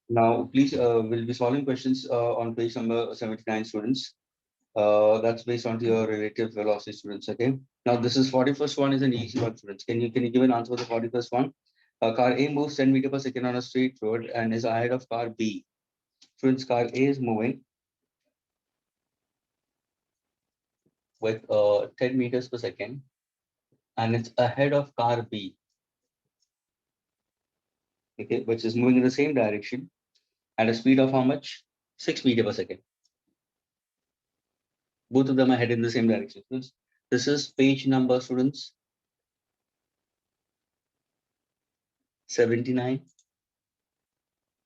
Now, please, we'll be solving questions on page number 79, students. That's based on your relative velocity, students. Okay. Now, this is 41st one is an easy one, students. Can you give an answer for the 41st one? Car A moves 10 meters per second on a straight road and is ahead of car B. Students, car A is moving with 10 meters per second and it's ahead of car B. Okay, which is moving in the same direction at a speed of how much? 6 meters per second. Both of them are heading in the same direction. This is page number, students, 79.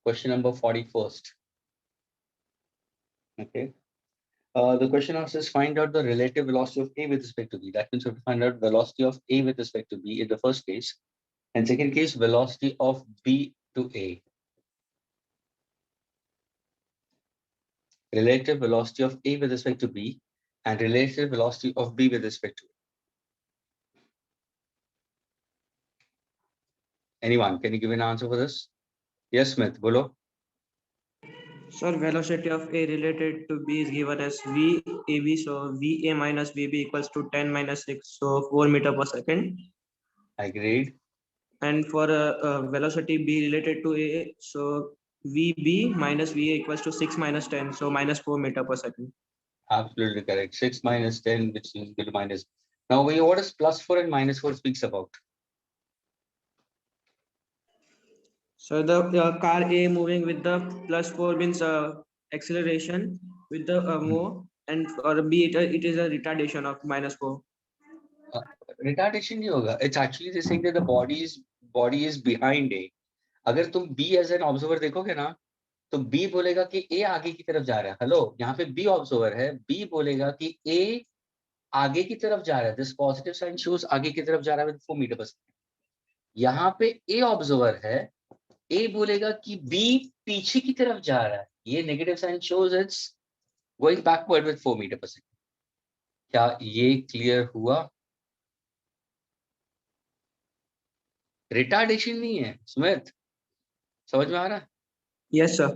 Question number 41st. Okay. The question asks is find out the relative velocity of A with respect to B. That means we have to find out velocity of A with respect to B in the first case. And second case, velocity of B to A. Relative velocity of A with respect to B and relative velocity of B with respect to A. Anyone, can you give an answer for this? Yes, Smith, bolo. So velocity of A related to B is given as VAB. So VA minus VB equals to 10 minus 6. So 4 meter per second. Agreed. And for velocity B related to A, so VB minus VA equals to 6 minus 10. So minus 4 meter per second. Absolutely correct. 6 minus 10, which is equal to minus. Now, what does plus 4 and minus 4 speaks about? So the car A moving with the plus 4 means acceleration with the move, and for B it is a retardation of minus 4. Retardation नहीं होगा. It's actually just saying that the body is behind A. अगर तुम B as an observer देखोगे ना, तो B बोलेगा कि A आगे की तरफ जा रहा है. हेलो, यहाँ पे B ऑब्जर्वर है. B बोलेगा कि A आगे की तरफ जा रहा है. दिस पॉजिटिव साइन शोज आगे की तरफ जा रहा है विद 4 मीटर पर सेकंड. यहाँ पे A ऑब्जर्वर है. A बोलेगा कि B पीछे की तरफ जा रहा है. ये negative sign shows it's going backward with 4 meter per second. क्या ये क्लियर हुआ? रिटार्डेशन नहीं है स्मिथ, समझ में आ रहा है? Yes sir.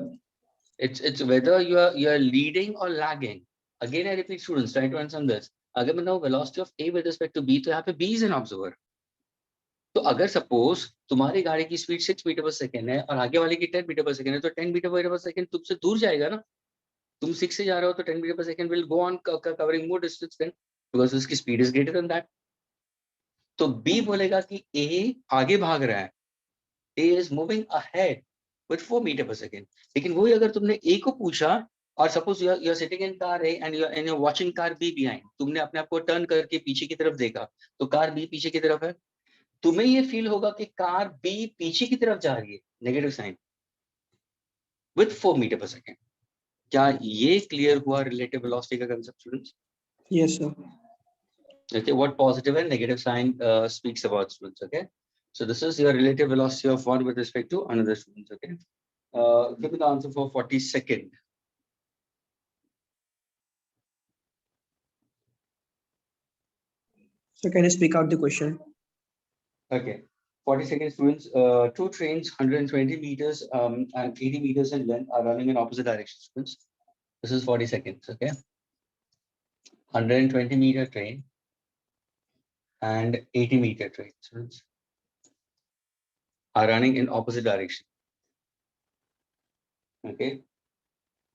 It's whether you are leading or lagging. Again I repeat students, try to understand this. अगर मैं कहूँ velocity of A with respect to B, तो यहाँ पे B is an observer. तो अगर सपोज तुम्हारी गाड़ी की स्पीड 6 मीटर पर सेकंड है और आगे वाले की 10 मीटर पर सेकंड है, तो 10 मीटर पर सेकंड तुमसे दूर जाएगा ना. तुम 6 से जा रहे हो तो 10 metre per second will go on covering more distance then because उसकी speed is greater than that. तो B बोलेगा कि A आगे भाग रहा है. A is moving ahead with 4 meter per second. लेकिन वही अगर तुमने A को पूछा और suppose you're sitting in car A and you're watching car B behind, तुमने अपने आप को टर्न करके पीछे की तरफ देखा तो कार B पीछे की तरफ है. तुम्हें ये फील होगा कि कार B पीछे की तरफ जा रही है, negative sign with 4 meter per second. क्या ये क्लियर हुआ रिलेटिव वेलोसिटी का concept students? Yes sir. Okay, what positive and negative sign speaks about students? Okay, so this is your relative velocity of one with respect to another students. Okay, give me the answer for 42nd. So can you speak out the question? Okay, 42nd students. Two trains 120 meters and 80 meters in length are running in opposite directions. Students, this is 40 seconds. Okay, 120-meter train and 80-meter train students are running in opposite direction. Okay,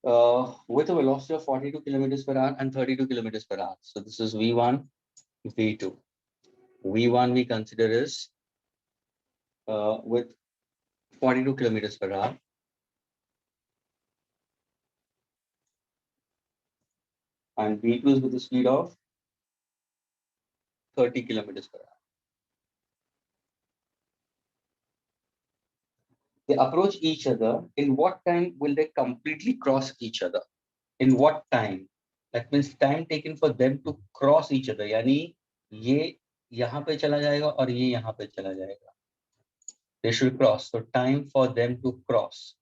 with a velocity of 42 kilometers per hour and 32 kilometers per hour. So this is V1, V2. V1 we consider is with 42 kilometers per hour. And V2 is with the speed of 30 kilometers per hour. They approach each other. In what time will they completely cross each other? In what time? That means time taken for them to cross each other. यानी ये यहाँ पे चला जाएगा और ये यहाँ पे चला जाएगा. They should cross. So time for them to cross.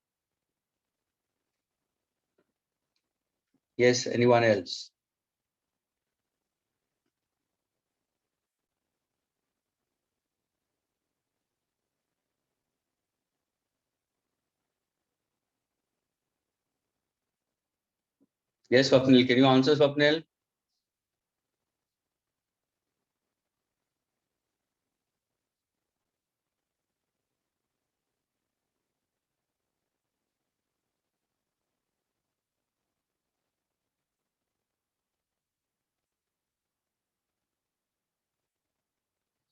Yes, anyone else? Yes, Swapnil, can you answer, Swapnil?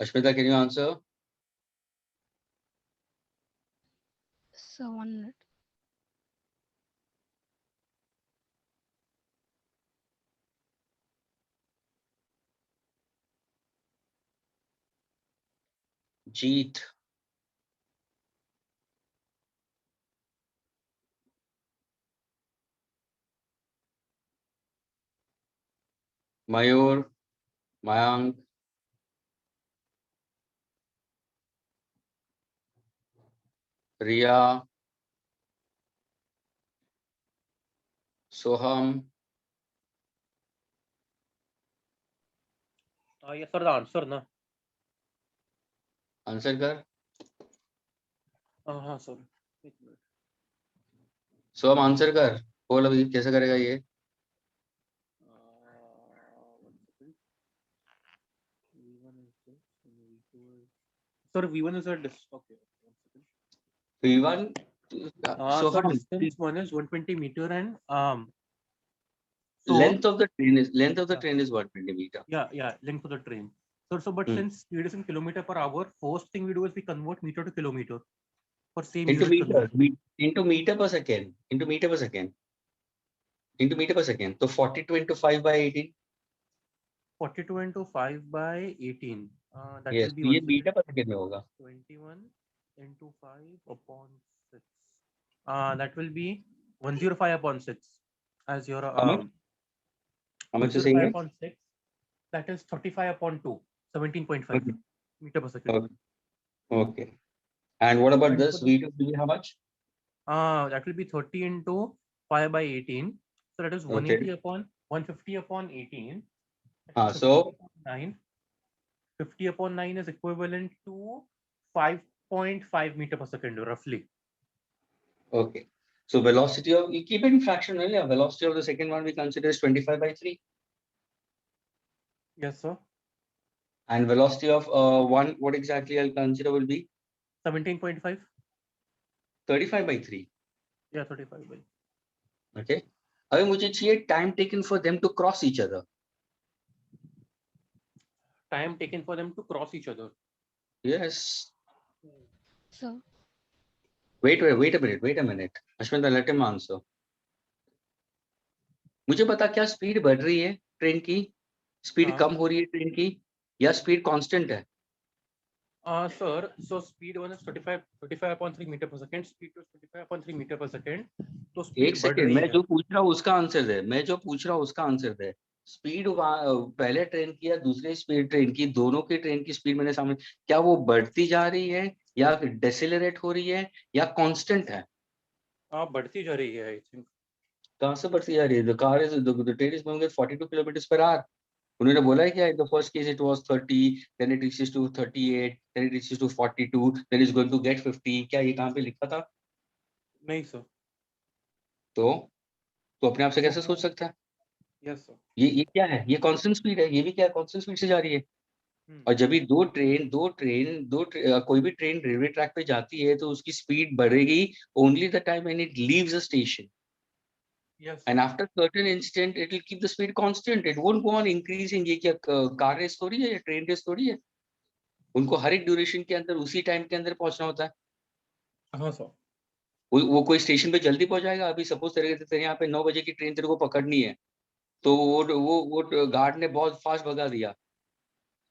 Ashmita, can you answer? So 1 minute. Jeet. Mayur, Mayank, Riya, Soham. Yes, sir, the answer, na. Answer कर. हाँ sir, एक minute. सोहम answer कर. बोल अभी कैसे करेगा ये? One second. V1 is this, and V2 is... Sir, V1 is at this. Okay, one second. V1. Sir, Soham. distance one is 120 meter and so Length of the train is 120 meter. yeah, length of the train. So but Hmm. since speed is in kilometer per hour, first thing we do is we convert meter to kilometer for same Into unit meter. conversion. Into meter per second. Into meter per second. Into meter per second. So 42 into 5 by 18. 42 into 5 by 18. That Yes. will be तो ये 1 meter second. per second में होगा. 21 into 5 upon 6. That will be 105 upon 6 as your How much? How much you 105 saying? upon 6. That is 35 upon 2, 17.5 Okay. meter per second. Okay. Okay. And what about And this? for the- V2 will be how much? That will be 30 into 5 by 18. So that is 180 upon 150 upon 18. That is So 50 upon 9. 50 upon 9 is equivalent to 5.5 meter per second, roughly. okay. So velocity of, you keep it in fraction, yeah. Velocity of the second one we consider is 25 by 3. Yes, sir. And velocity of one, what exactly I'll consider will be 17.5. 35 by 3. Yeah, 35 by. Okay. अभी मुझे चाहिए time taken for them to cross each other. Time taken for them to cross each other. Yes. So Wait a minute. Ashwinta, let him answer. मुझे पता क्या speed बढ़ रही है train की, स्पीड हाँ. कम हो रही है ट्रेन की, या स्पीड कांस्टेंट है? Sir, so speed one is 35 upon 3 meter per second. Speed two is 35 upon 3 meter per second. तो एक speed बढ़ सेकेंड, रही मैं है. जो पूछ रहा हूँ उसका आंसर दे. स्पीड पहले ट्रेन की या दूसरे स्पीड ट्रेन की, दोनों की ट्रेन की स्पीड मैंने सामने, क्या वो बढ़ती जा रही है या डेसिलरेट हो रही है या कांस्टेंट है? बढ़ती जा रही है, I think. कहाँ से बढ़ती जा रही है? the train is moving at 42 kilometers per hour. उन्होंने बोला है क्या? In the first case it was 30, then it reaches to 38, then it reaches to 42, then it's going to get 50. क्या ये कहाँ पे लिखा था? नहीं सर. तो अपने आप से कैसे सोच सकता है? Yes sir. ये क्या है? ये कांस्टेंट स्पीड है. ये भी क्या कांस्टेंट स्पीड से जा रही है. और जब भी कोई भी ट्रेन रेलवे ट्रैक पे जाती है तो उसकी स्पीड बढ़ेगी only the time when it leaves a station. Yes. And after certain instant it will keep the speed constant. It won't go on increasing. ये क्या कार रेस थोड़ी है या ट्रेन रेस थोड़ी है. उनको हर एक ड्यूरेशन के अंदर उसी टाइम के अंदर पहुंचना होता है. हाँ सर. वो कोई स्टेशन पे जल्दी पहुंच जाएगा. अभी सपोज तेरे यहाँ पे 9 बजे की ट्रेन तेरे को पकड़नी है, तो वो गार्ड ने बहुत फास्ट भगा दिया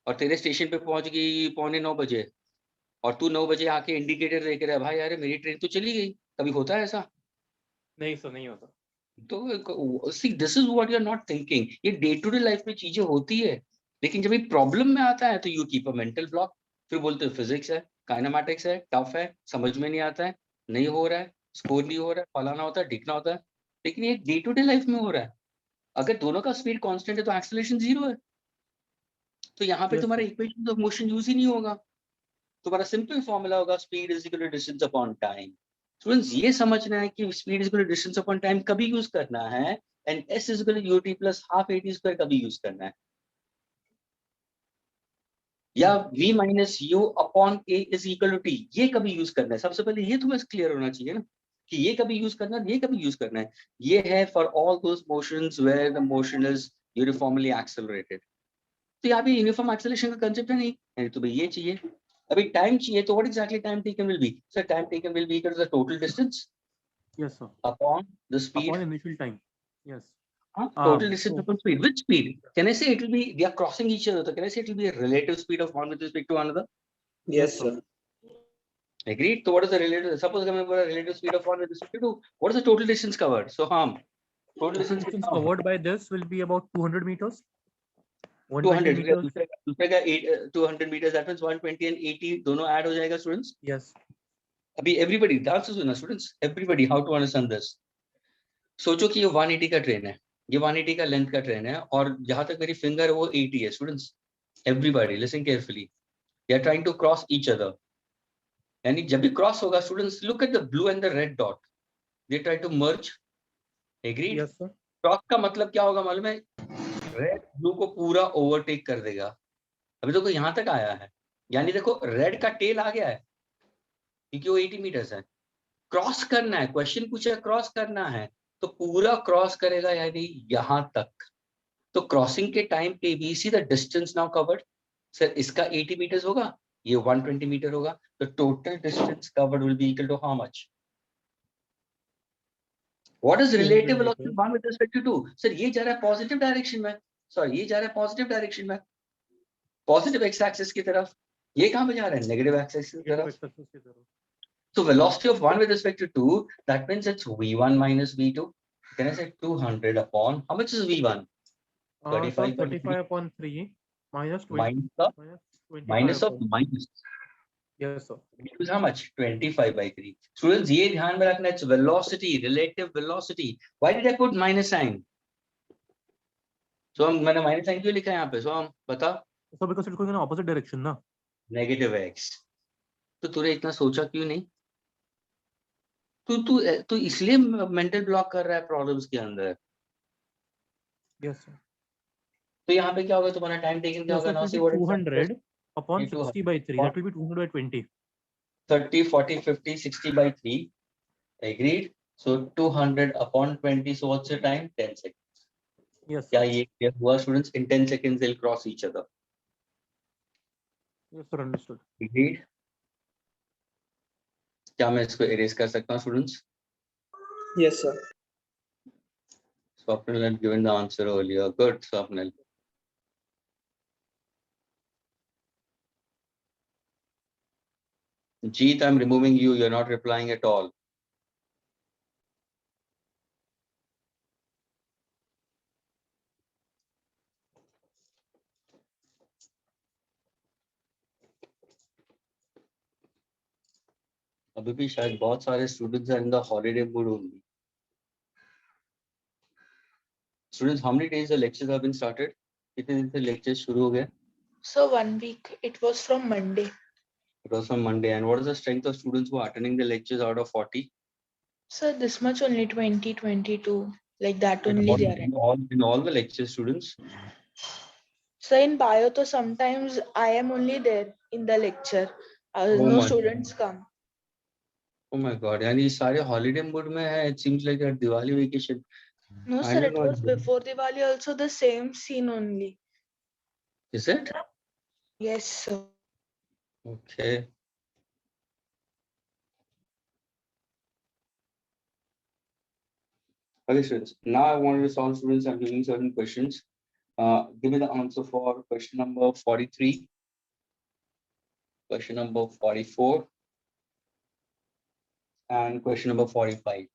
और तेरे स्टेशन पे पहुंच गई 8:45 और तू 9 बजे आके इंडिकेटर देख रहा है, भाई अरे मेरी ट्रेन तो चली गई. कभी होता है ऐसा? नहीं सर, नहीं होता. तो see this is what you are not thinking. ये डे टू डे लाइफ में चीजें होती है, लेकिन जब ये प्रॉब्लम में आता है तो you keep a mental block. फिर बोलते हो फिजिक्स है, काइनेमैटिक्स है, टफ है, समझ में नहीं आता है, नहीं हो रहा है, स्कोर नहीं हो रहा है, फलाना होता है, ढिकना होता है. लेकिन ये डे टू डे लाइफ में हो रहा है. अगर दोनों का स्पीड कांस्टेंट है तो एक्सेलरेशन 0 है. तो यहाँ पे Yes, तुम्हारा sir. Equation of motion use ही नहीं होगा. तुम्हारा सिंपल फॉर्मूला होगा speed is equal to distance upon time. Students, ये समझना है कि speed is equal to distance upon time कभी यूज करना है and s is equal to ut plus half at square कभी यूज करना है, या v minus u upon a is equal to t, ये कभी यूज करना है? सबसे पहले ये तुम्हें क्लियर होना चाहिए ना कि ये कभी यूज करना है, ये कभी यूज करना है। ये है for all those motions where the motion is uniformly accelerated. तो यहाँ पे यूनिफॉर्म एक्सेलरेशन का कंसेप्ट है नहीं, यानी तुम्हें ये चाहिए। अभी टाइम चाहिए, तो what exactly time taken will be? Sir time taken will be equal to the total distance Yes, sir. upon the speed. Upon initial time. Yes. Total distance So upon speed. Which speed? Can I say it will be, we are crossing each other, so can I say it will be a relative speed of one with respect to another? Yes, sir. Agreed. So what is the relative? Suppose I have a relative speed of one with respect to two. What is the total distance covered? So total total distance distance covered by this will be about 200 meters. 200 meters. दूसरे का 200 meters, that means 120 and 80 दोनों add हो जाएगा students. Yes. अभी everybody, ध्यान से सुनना students, everybody, how to understand this? सोचो कि ये 180 का ट्रेन है, ये 180 का लेंथ का ट्रेन है, और जहां तक मेरी फिंगर है वो 80 है students. Everybody listen carefully, they are trying to cross each other, यानी जब भी क्रॉस होगा students, look at the blue and the red dot, they try to merge. Agreed? Yes sir. Cross का मतलब क्या होगा मालूम है? रेड ब्लू को पूरा ओवरटेक कर देगा। अभी तो यहां तक आया है, यानी देखो रेड का टेल आ गया है क्योंकि वो 80 मीटर्स है। क्रॉस करना है, क्वेश्चन पूछा क्रॉस करना है, तो पूरा क्रॉस करेगा यानी यहां तक। तो क्रॉसिंग के टाइम पे भी see the distance now covered. Sir इसका 80 मीटर्स होगा, ये 120 मीटर होगा, तो total distance covered will be equal to how much? What is relative velocity one with respect to two? Sir ये जा रहा है पॉजिटिव डायरेक्शन में, सॉरी ये जा रहा है पॉजिटिव डायरेक्शन में, पॉजिटिव एक्स एक्सिस की तरफ। ये कहां पे जा रहा है? नेगेटिव एक्सिस की तरफ। So velocity of 1 with respect to 2, that means it's v1 minus v2. Can I say 200 upon, how much is v1? 35 by 35 upon 3 minus 20 minus of minus of minus. Yes sir. It is how much? 25 by 3. Students, ये ध्यान में रखना, it's velocity, relative velocity. Why did I put minus sign? So मैंने minus sign क्यों लिखा है यहाँ पे? So हम बता। So because it's going in opposite direction ना? Negative x. तो तूने इतना सोचा क्यों नहीं? तू इसलिए मेंटल ब्लॉक कर रहा है प्रॉब्लम्स के अंदर। Yes sir. तो यहाँ पे क्या होगा तुम्हारा टाइम टेकन क्या होगा? 200 upon 60 by 3, that will be 200 by 20. 30 40 50 60 by 3. Agreed. So 200 upon 20, so what's your time? 10 seconds. Yes. क्या ये clear हुआ students? In 10 seconds they'll cross each other. Yes sir, understood. Agreed. क्या मैं इसको erase कर सकता हूँ students? Yes, sir. Swapnil had given the answer earlier. Good, Swapnil. Jeet, I'm removing you. You're not replying at all. अभी भी शायद बहुत सारे students are in the holiday mood only. Students, how many days the lectures have been started? कितने दिन से lectures शुरू हो गए? So 1 week. It was from Monday. It was on Monday. And what is the strength of students who are attending the lectures out of 40? So this much only 20, 22, like that only they are. In all the lecture students? So in bio, so sometimes I am only there in the lecture. Oh No my students come. Oh my God! यानी ये सारे holiday mood में है. It seems like a Diwali vacation. No, I sir, don't it know. was before Diwali also the same scene only. Is it? Yes, sir. Okay. Okay, students. Now I want to solve students. I'm giving certain questions. Give me the answer for question number 43. Question number 44. And question number 45.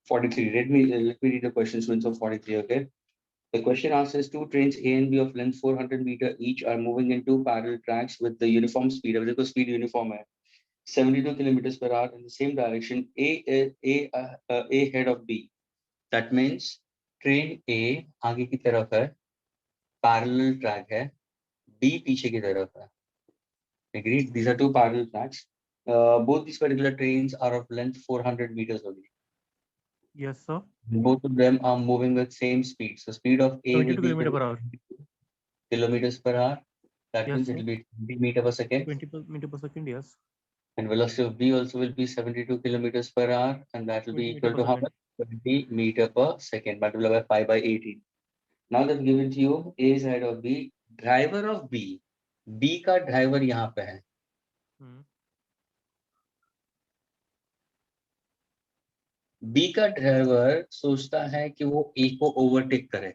43. Let me read the question, students, of 43. Okay. The question asks, two trains A and B of length 400 meters each are moving in two parallel tracks with the uniform speed. अब देखो speed uniform है. 72 kilometers per hour in the same direction. A head of B. That means train A आगे की तरफ है, parallel track है, B पीछे की तरफ है. Agreed? These are two parallel tracks. Both these particular trains are of length 400 meters only. Yes, sir. Both of them are moving with same speed. So speed of A will 72 be kilometer per hour. kilometers per hour. That Yes, means sir. it will be 20 meter per second. 20 meter per second. Yes. And velocity of B also will be 72 kilometers per hour, and that will 20 be meter equal per to how second. much? 20 meter per second multiplied by 5 by 18. Now they've given to you A side of B. Driver of B. B का driver यहाँ पे है. B का driver सोचता है कि वो A को ओवरटेक करे.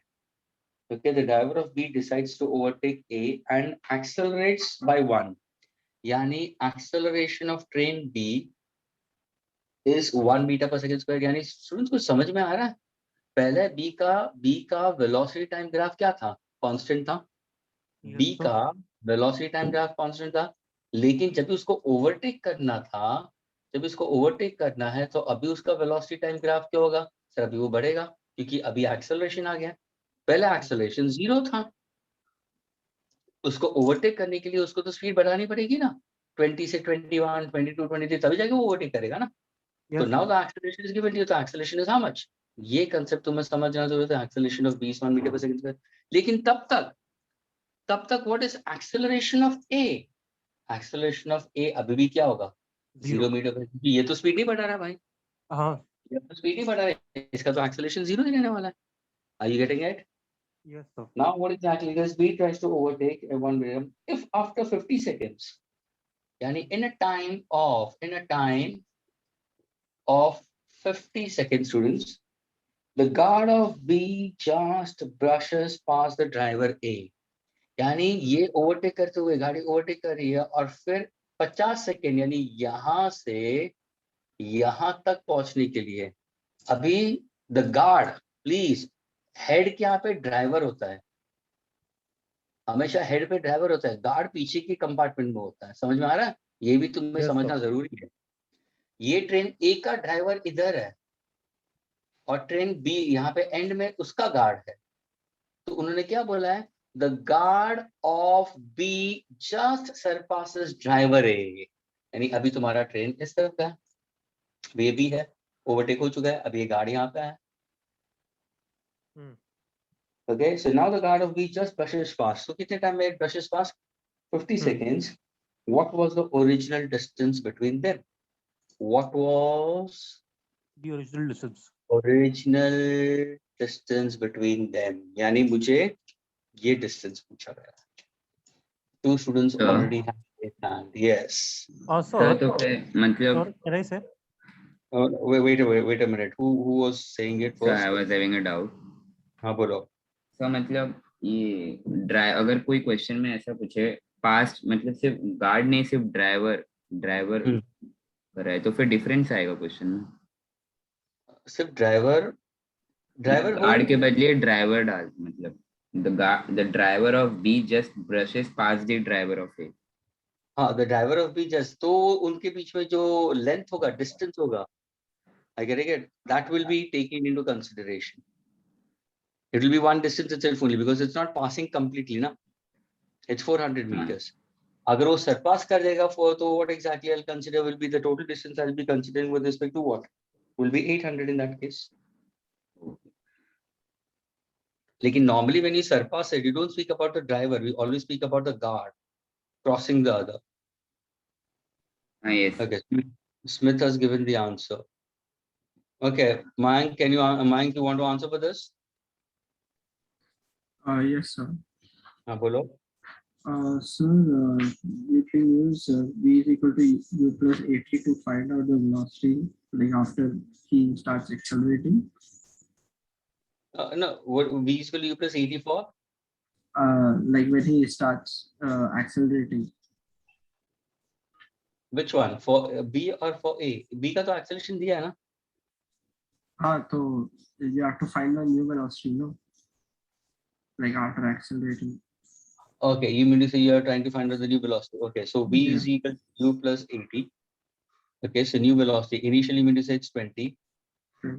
Okay, the driver of B decides to overtake A and accelerates by 1. यानी acceleration of train B is 1 meter per second square. यानी स्टूडेंट्स को समझ में आ रहा है? पहले B का वेलोसिटी टाइम ग्राफ क्या था? कांस्टेंट था. Yes, B sir. का वेलोसिटी टाइम ग्राफ कांस्टेंट था, लेकिन जब भी उसको ओवरटेक करना था, जब इसको ओवरटेक करना है तो अभी उसका वेलोसिटी टाइम ग्राफ क्या होगा? सर अभी वो बढ़ेगा क्योंकि अभी एक्सेलरेशन आ गया. पहले एक्सेलरेशन 0 था. उसको ओवरटेक करने के लिए उसको तो स्पीड बढ़ानी पड़ेगी ना. 20 से 21, 22, 23 तभी जाके वो ओवरटेक करेगा ना. Yes, तो now sir. The acceleration is given to you. तो एक्सेलरेशन इज हाउ मच? ये कांसेप्ट तुम्हें समझना जरूरत है. Acceleration of b is 1 meter per second. लेकिन तब तक what is acceleration of a? Acceleration of a अभी भी क्या होगा? 0 मीटर पर सेकंड. ये तो स्पीड नहीं बढ़ा रहा है भाई. हाँ. ये तो स्पीड नहीं बढ़ा रहा है. इसका तो एक्सेलरेशन 0 ही रहने वाला है. Are you getting it? Yes, sir. Now what exactly does B tries to overtake a 1 meter if after 50 seconds, yani in a time of 50 seconds, students, the guard of B just brushes past the driver A. यानी ये overtake करते हुए गाड़ी overtake कर रही है और फिर 50 सेकेंड यानी यहां से यहां तक पहुंचने के लिए अभी द गार्ड, प्लीज, हेड के यहाँ पे ड्राइवर होता है. हमेशा हेड पे ड्राइवर होता है. गार्ड पीछे की कंपार्टमेंट में होता है. समझ में आ रहा है? ये भी तुम्हें Yes, समझना sir. जरूरी है. ये ट्रेन ए का ड्राइवर इधर है और ट्रेन बी यहाँ पे एंड में उसका गार्ड है. तो उन्होंने क्या बोला है? The guard of B just surpasses driver A. यानी अभी तुम्हारा ट्रेन इस तरफ का है, ये भी है, ओवरटेक हो चुका है, अभी ये गाड़ी यहाँ पे है. Okay, so now the guard of B just brushes past. So कितने टाइम में it brushes past? 50 seconds. What was the original distance between them? What was The original distance. original distance between them? यानी मुझे ये distance पूछा गया. Two students Sir. already have raised hand. Yes. Sir. तो फिर मतलब Sir, can I say? Wait a minute. Who was saying it sir, first? I was having a doubt. हाँ बोलो. तो मतलब ये अगर कोई क्वेश्चन में ऐसा पूछे पास्ट मतलब सिर्फ गार्ड नहीं सिर्फ ड्राइवर कर रहा है तो फिर डिफरेंस आएगा क्वेश्चन में. सिर्फ ड्राइवर गार्ड के बदले ड्राइवर डाल मतलब the driver of B just brushes past the driver of A. हाँ, the driver of B just, तो उनके बीच में जो लेंथ होगा, डिस्टेंस होगा, I get it, that will be taken into consideration. It will be one distance itself only because it's not passing completely, ना. It's 400 meters. अगर वो surpass कर देगा तो what exactly I'll consider will be the total distance I'll be considering with respect to what? Will be 800 in that case. लेकिन normally when you surpass it, you don't speak about the driver. We always speak about the guard crossing the other. Yes. Okay. Smith has given the answer. Okay, Mayank, Mayank, you want to answer for this? Yes, sir. Bolo. Sir, we can use V is equal to U plus 80 to find out the velocity, like after he starts accelerating. No, what V is equal to U plus 80 for? Like when he starts accelerating. Which one? For B or for A? B का तो acceleration दिया है ना? हाँ, तो you have to find the new velocity, no? Like after accelerating. Okay, you mean to say you are trying to find out the new velocity. Okay, so V is equal to U plus 80. Okay, so new velocity. Initially, you mean to say it's 20.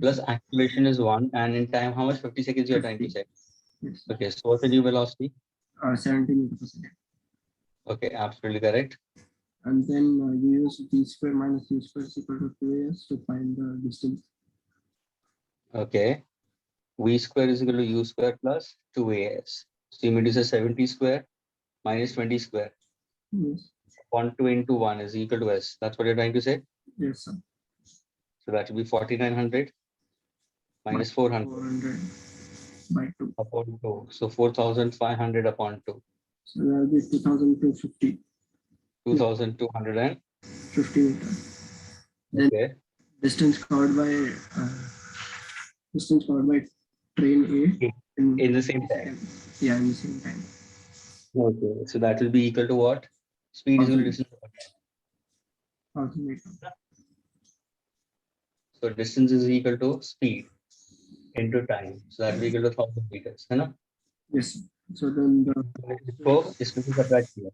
Plus acceleration is 1. And in time, how much? 50 seconds you are trying to say? Yes. Okay, so what's the new velocity? 70 meters per second. Okay, absolutely correct. and then you use v square minus u square is equal to 2as to find the distance. Okay. V square is equal to u square plus 2as. So you mean to say 70 square minus 20 square. Yes, 1 2 into 1 is equal to s. That's what you're trying to say? yes, sir. So that will be 4900 minus 400 400 by 2. upon 2. So 4500 upon 2. So that will be 2250 2250 meters. Then Okay. distance covered by train A In the same time. Yeah, in the same time. Okay. So that will be equal to what? Speed is equal to 1000 distance. 1000 meters. So distance is equal to speed into time. So that will be equal to 1000 meters. है ना? Yes, sir. So then the इसको इसमें से subtract किया.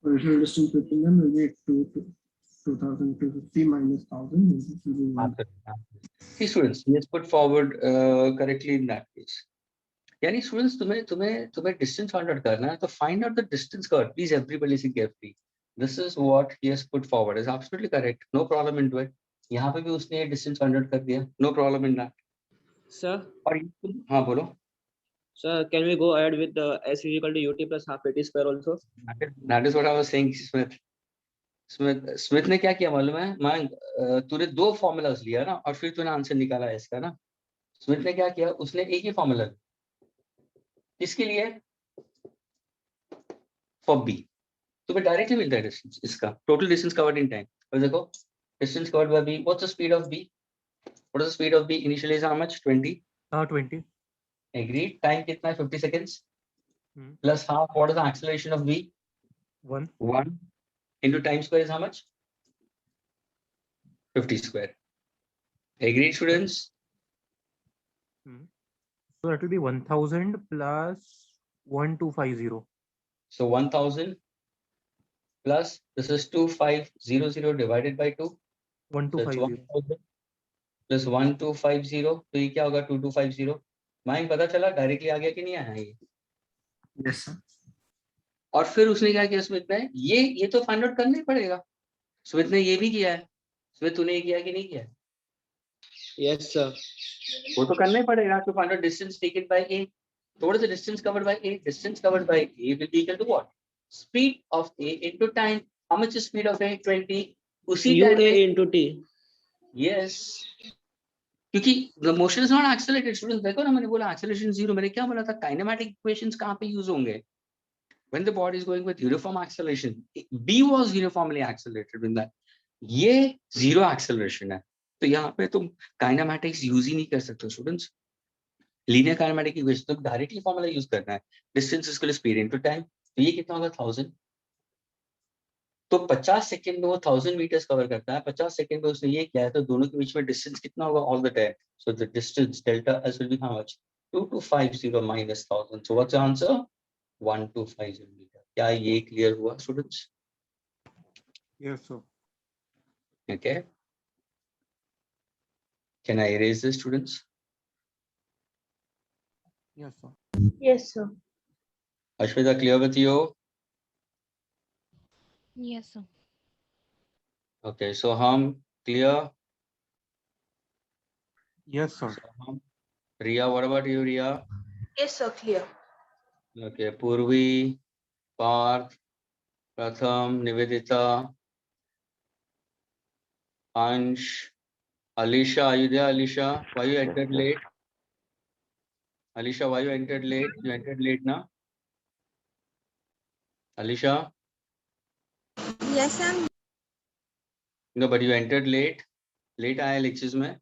original distance between them will be 2250 minus 1000. This will be 1. See students, let's put forward correctly in that case. यानी students तुम्हें distance find out करना है तो find out the distance covered. Please everybody listen carefully. This is what he has put forward. Is absolutely correct. No problem into it. यहाँ पे भी उसने ये distance find out कर दिया. No problem in that. Sir, और हाँ बोलो. sir, can we go ahead with the s is equal to ut plus half at square also? That is what I was saying, Smith. Smith ने क्या किया मालूम है? तूने दो फॉर्मूलाज लिया ना और फिर तूने आंसर निकाला है इसका ना. स्मिथ ने क्या किया? उसने एक ही फॉर्मूला किसके लिए? For B. तुम्हें डायरेक्टली मिलता है डिस्टेंस इसका total distance covered in time. और देखो distance covered by B. What's the speed of B? What is the speed of B? Initially is how much? 20. 20. Agreed. Time कितना है? 50 seconds. Hmm. Plus half. What is the acceleration of B? 1. 1 into time square is how much? 50 square. Agreed, students? So that will be 1000 plus 1250. So 1000 plus this is 2500 divided by 2. So it's 1250. 1000 plus 1250. तो ये क्या होगा? 2250. Mind पता चला directly आ गया कि नहीं आया ये? Yes, sir. और फिर उसने क्या किया स्मिथ ने? ये तो फाइंड आउट करना ही पड़ेगा. स्मिथ ने ये भी किया है. स्मिथ तूने ये किया कि नहीं किया? Yes, sir. वो तो करना ही पड़ेगा to find out distance taken by A. So what is the distance covered by A? Distance covered by A will be equal to what? Speed of A into time. How much is speed of A? 20. उसी UA time में into t. yes. क्योंकि the motion is not accelerated. Students देखो ना, मैंने बोला acceleration 0. मैंने क्या बोला था? Kinematic equations कहाँ पे use होंगे? When the body is going with uniform acceleration, B was uniformly accelerated in that. ये zero acceleration है. तो यहाँ पे तुम काइनेमैटिक्स यूज ही नहीं कर सकते स्टूडेंट्स. लीनियर काइनेमैटिक इक्वेशन तो डायरेक्टली फॉर्मूला यूज करना है. Distance is equal to speed into time. तो ये कितना होगा? 1000. तो 50 सेकंड में वो 1000 मीटर्स कवर करता है. 50 सेकंड में उसने ये किया है तो दोनों के बीच में डिस्टेंस कितना होगा all the time? So the distance delta S will be how much? 2250 minus 1000. So what's the answer? 1250 meter. क्या ये क्लियर हुआ students? Yes, sir. Okay. Can I erase this, students? Yes, sir. Yes, sir. Ashwita, clear with you? Yes, sir. Okay, so hum clear? Yes, sir. So, Riya, what about you, Riya? Yes, sir. Clear. Okay, Purvi, Parth, Pratham, Nivedita, Ansh, Alisha, are you there, Alisha? Why you entered late? Alisha, why you entered late? You entered late now? Alisha? Yes, sir. No, but you entered late. Late आया lectures में.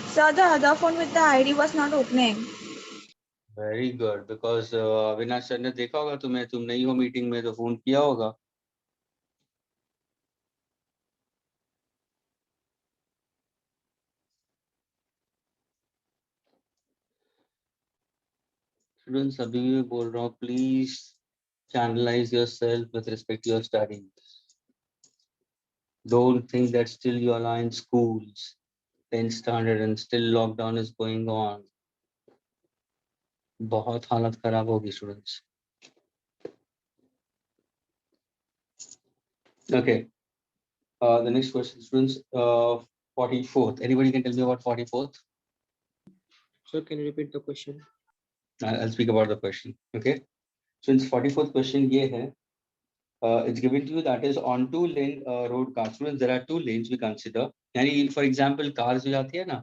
Sir, the other phone with the ID was not opening. Very good, because Avinash sir ने देखा होगा तुम्हें, तुम नहीं हो meeting में तो फोन किया होगा. Students, अभी भी मैं बोल रहा हूँ, please channelize yourself with respect to your studies. Don't think that still you are in schools, 10th standard, and still lockdown is going on. बहुत हालत खराब होगी students. Okay. The next question, students. 44th. Anybody can tell me about 44th? Sir, can you repeat the question? I'll speak about the question. Okay. Since 44th question ये है, it's given to you that is on two lane road car. Students, there are two lanes we consider. यानी for example cars जो जाती है ना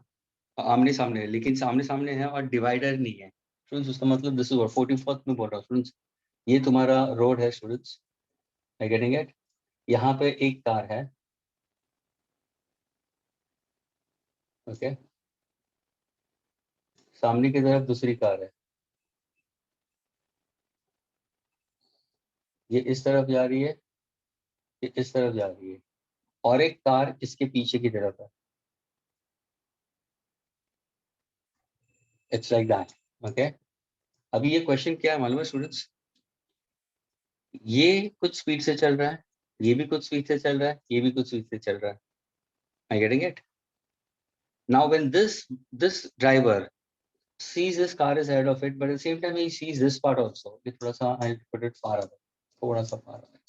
आमने सामने, लेकिन सामने सामने है और डिवाइडर नहीं है. Students, उसका मतलब this is what 44th में बोल रहा हूँ. Students, ये तुम्हारा रोड है. Students, are you getting it? यहाँ पे एक कार है. ओके. सामने की तरफ दूसरी कार है. ये इस तरफ जा रही है, ये इस तरफ जा रही है, और एक कार इसके पीछे की तरफ है. It's like that. ओके. अभी ये क्वेश्चन क्या है मालूम है स्टूडेंट्स? ये कुछ स्पीड से चल रहा है, ये भी कुछ स्पीड से चल रहा है, ये भी कुछ स्पीड से चल रहा है. I getting it? Now when this driver sees this car is ahead of it, but at the same time he sees this part also. ये थोड़ा सा I'll put it far away, थोड़ा सा far away.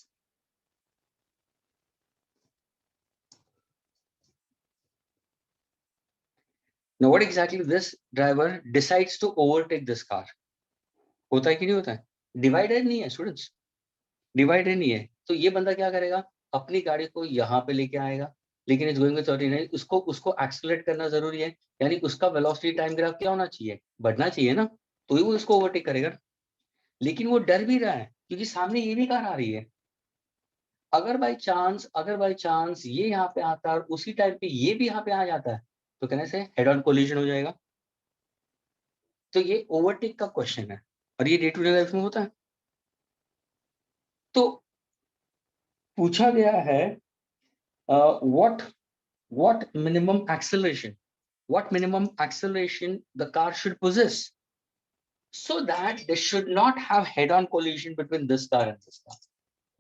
Now what exactly this driver decides to overtake this car? होता है कि नहीं होता है? डिवाइडर नहीं है स्टूडेंट्स, डिवाइडर नहीं है. तो ये बंदा क्या करेगा? अपनी गाड़ी को यहाँ पे लेके आएगा, लेकिन इस गोइंग विद 39, उसको एक्सेलरेट करना जरूरी है. यानी उसका वेलोसिटी टाइम ग्राफ क्या होना चाहिए? बढ़ना चाहिए ना, तो ही वो इसको ओवरटेक करेगा. लेकिन वो डर भी रहा है क्योंकि सामने ये भी कार आ रही है. अगर बाय चांस ये यहाँ पे आता है और उसी टाइम पे ये भी यहाँ पे आ जाता है, तो कहने से हेड ऑन कोलिजन हो जाएगा. तो ये ओवरटेक का क्वेश्चन है और ये डे टू डे लाइफ में होता है. तो पूछा गया है what minimum acceleration the car should possess so that they should not have head on collision between this car and this car.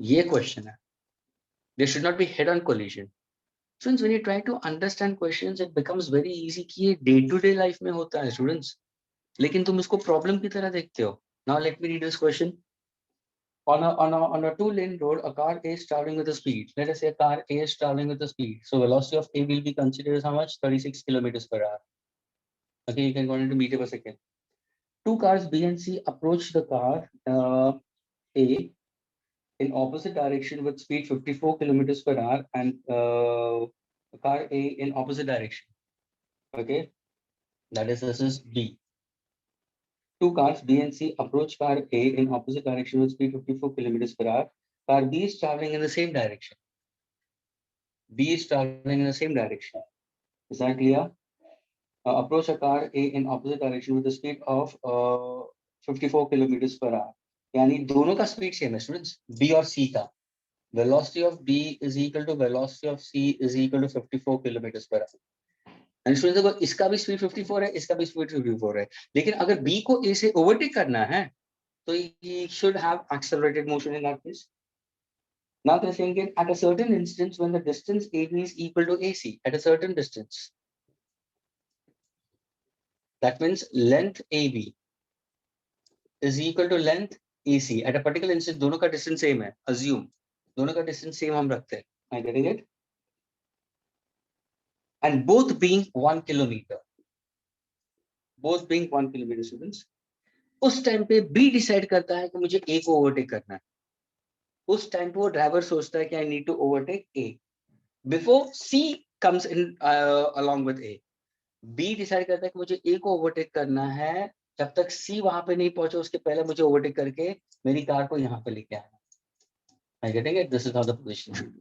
ये क्वेश्चन है. There should not be head on collision. Students, when you try to understand questions, it becomes very easy कि ये day to day life में होता है students. लेकिन तुम इसको प्रॉब्लम की तरह देखते हो. Now let me read this question. On a two-lane road, a car A is traveling with a speed. Let us say a car A is traveling with a speed. So velocity of A will be considered as how much? 36 kilometers per hour. Okay, you can go into meter per second. Two cars B and C approach the car A in opposite direction with speed 54 kilometers per hour and car A in opposite direction. Okay, this is B. Two cars B and C approach car A in opposite direction with speed 54 kilometers per hour. Car B is traveling in the same direction. Is that clear? Approach a car A in opposite direction with a speed of 54 kilometers per hour. यानी दोनों का speed same है students, B और C का. Velocity of B is equal to velocity of C is equal to 54 kilometers per hour. And students देखो, इसका भी speed 54 है, इसका भी स्पीड 54 है. लेकिन अगर B को A से ओवरटेक करना है तो he should have accelerated motion in that case. Now they're saying that at a certain instance when the distance AB is equal to AC, at a certain distance, that means length AB is equal to length AC. At a particular instance, दोनों का distance same है. Assume दोनों का distance same हम रखते हैं. Am I getting it? And both being 1 kilometer. Both being 1 kilometer, students. उस time पे B डिसाइड करता है कि मुझे A को ओवरटेक करना है. उस टाइम पे वो ड्राइवर सोचता है कि I need to overtake A. Before C comes in along with A. B decide करता है कि मुझे A को ओवरटेक करना है. जब तक C वहां पे नहीं पहुंचे उसके पहले मुझे ओवरटेक करके मेरी कार को यहाँ पे लेके आना. I getting it? This is how the position should be.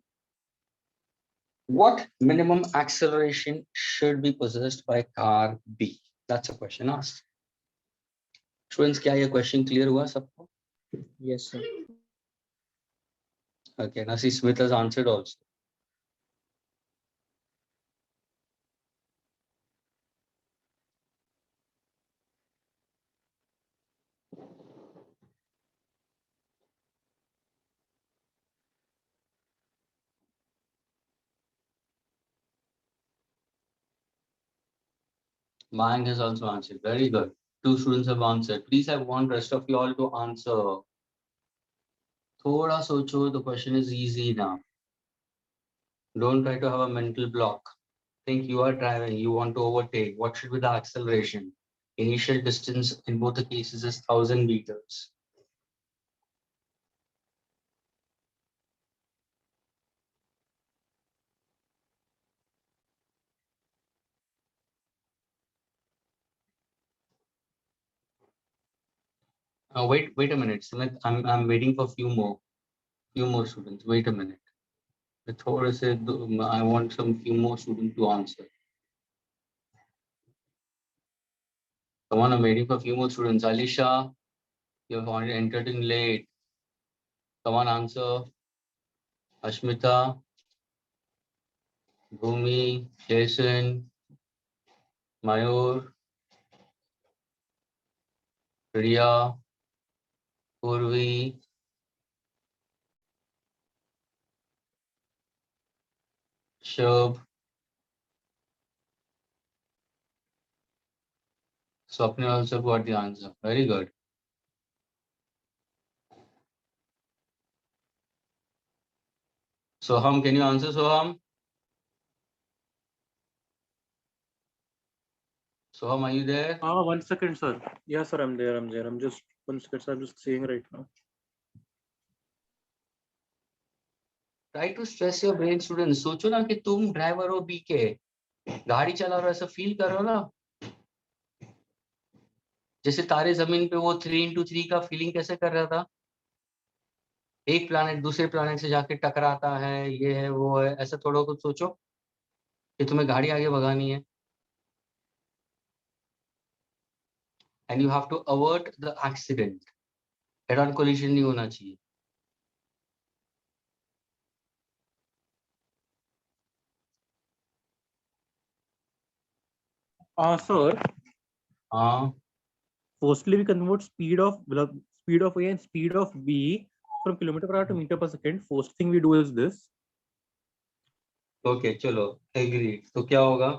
What minimum acceleration should be possessed by car B? That's a question asked. Students, क्या ये question clear हुआ सबको? Yes, sir. Okay, now see Smith has answered also. Mayank has also answered. Very good. 2 students have answered. Please, I want rest of you all to answer. Thoda socho, the question is easy now. Don't try to have a mental block. Think you are driving, you want to overtake. What should be the acceleration? Initial distance in both the cases is 1000 meters. Wait a minute, Sumit. I'm waiting for few more students. Wait a minute. I want some few more students to answer. Come on, I'm waiting for a few more students. Alisha, you have already entered in late. Come on, answer. Ashmita, Bhumi, Jason, Mayur, Priya, Purvi, Shub, Swapnil also got the answer. Very good. Soham, can you answer, Soham? Soham, are you there? 1 second, sir. Yeah, sir, I'm there. I'm just 1 second, sir. I'm just saying right now. Try to stress your brain, students. सोचो ना कि तुम driver हो B के, गाड़ी चला रहे हो, ऐसा फील करो ना जैसे तारे जमीन पे वो 3x3 का फीलिंग कैसे कर रहा था, एक प्लैनेट दूसरे प्लैनेट से जाके टकराता है, ये है वो है, ऐसा थोड़ा कुछ सोचो कि तुम्हें गाड़ी आगे भगानी है and you have to avert the accident. Head on collision नहीं होना चाहिए. Sir. हाँ. Firstly, we convert speed of A and speed of B from kilometer per hour to meter per second. First thing we do is this. Okay चलो agree. तो क्या होगा,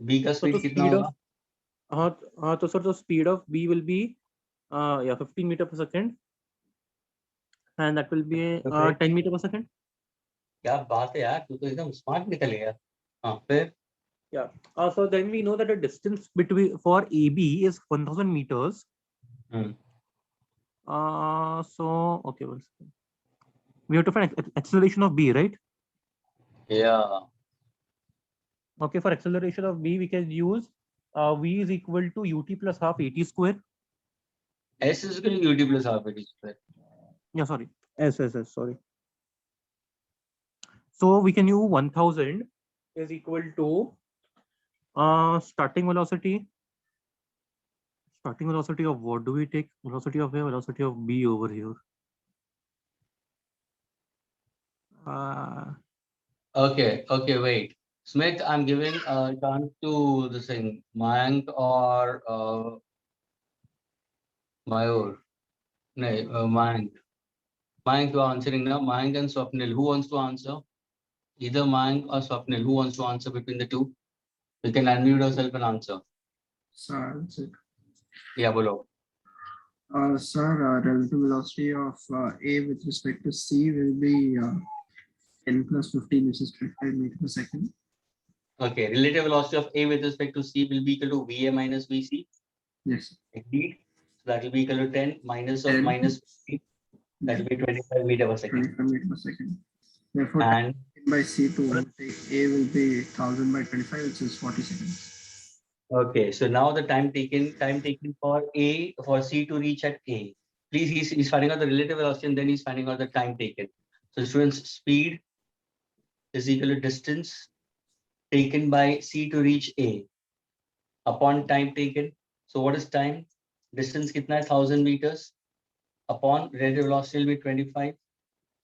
B का speed कितना होगा? तो sir, the speed of B will be 15 meter per second, and that will be 10 meter per second. क्या बात है यार, तू तो एकदम स्मार्ट निकल गया. हाँ फिर Yeah. So then we know that the distance between for AB is 1000 meters. So okay, one second. We have to find acceleration of B, right? Yeah. Okay, for acceleration of B, we can use V is equal to UT plus half AT square. S is equal to UT plus half AT square. Yeah, sorry. S, sorry. So we can use 1000 is equal to starting velocity. Starting velocity of what do we take? Velocity of A, velocity of B over here. Okay, wait. Smith, I'm giving a chance to the thing, Mayank or Mayur. No, Mayank. Mayank, you are answering now. Mayank and Swapnil. Who wants to answer? Either Mayank or Swapnil. Who wants to answer between the two? You can unmute yourself and answer. Sir, Yeah, bolo. Sir, relative velocity of A with respect to C will be 10 plus 15, which is 25 meters per second. Okay, relative velocity of A with respect to C will be equal to VA minus VC. Yes. Indeed. So that will be equal to 10 minus of 10. minus 15. That will be 25 meters per second. 25 meters per second. Therefore, And by C to overtake A will be 1000 by 25, which is 40 seconds. okay, so now the time taken for C to reach at A. Please, he's finding out the relative velocity and then he's finding out the time taken. So students, speed is equal to distance taken by C to reach A upon time taken. So what is time? Distance kitna hai? 1000 meters upon relative velocity will be 25.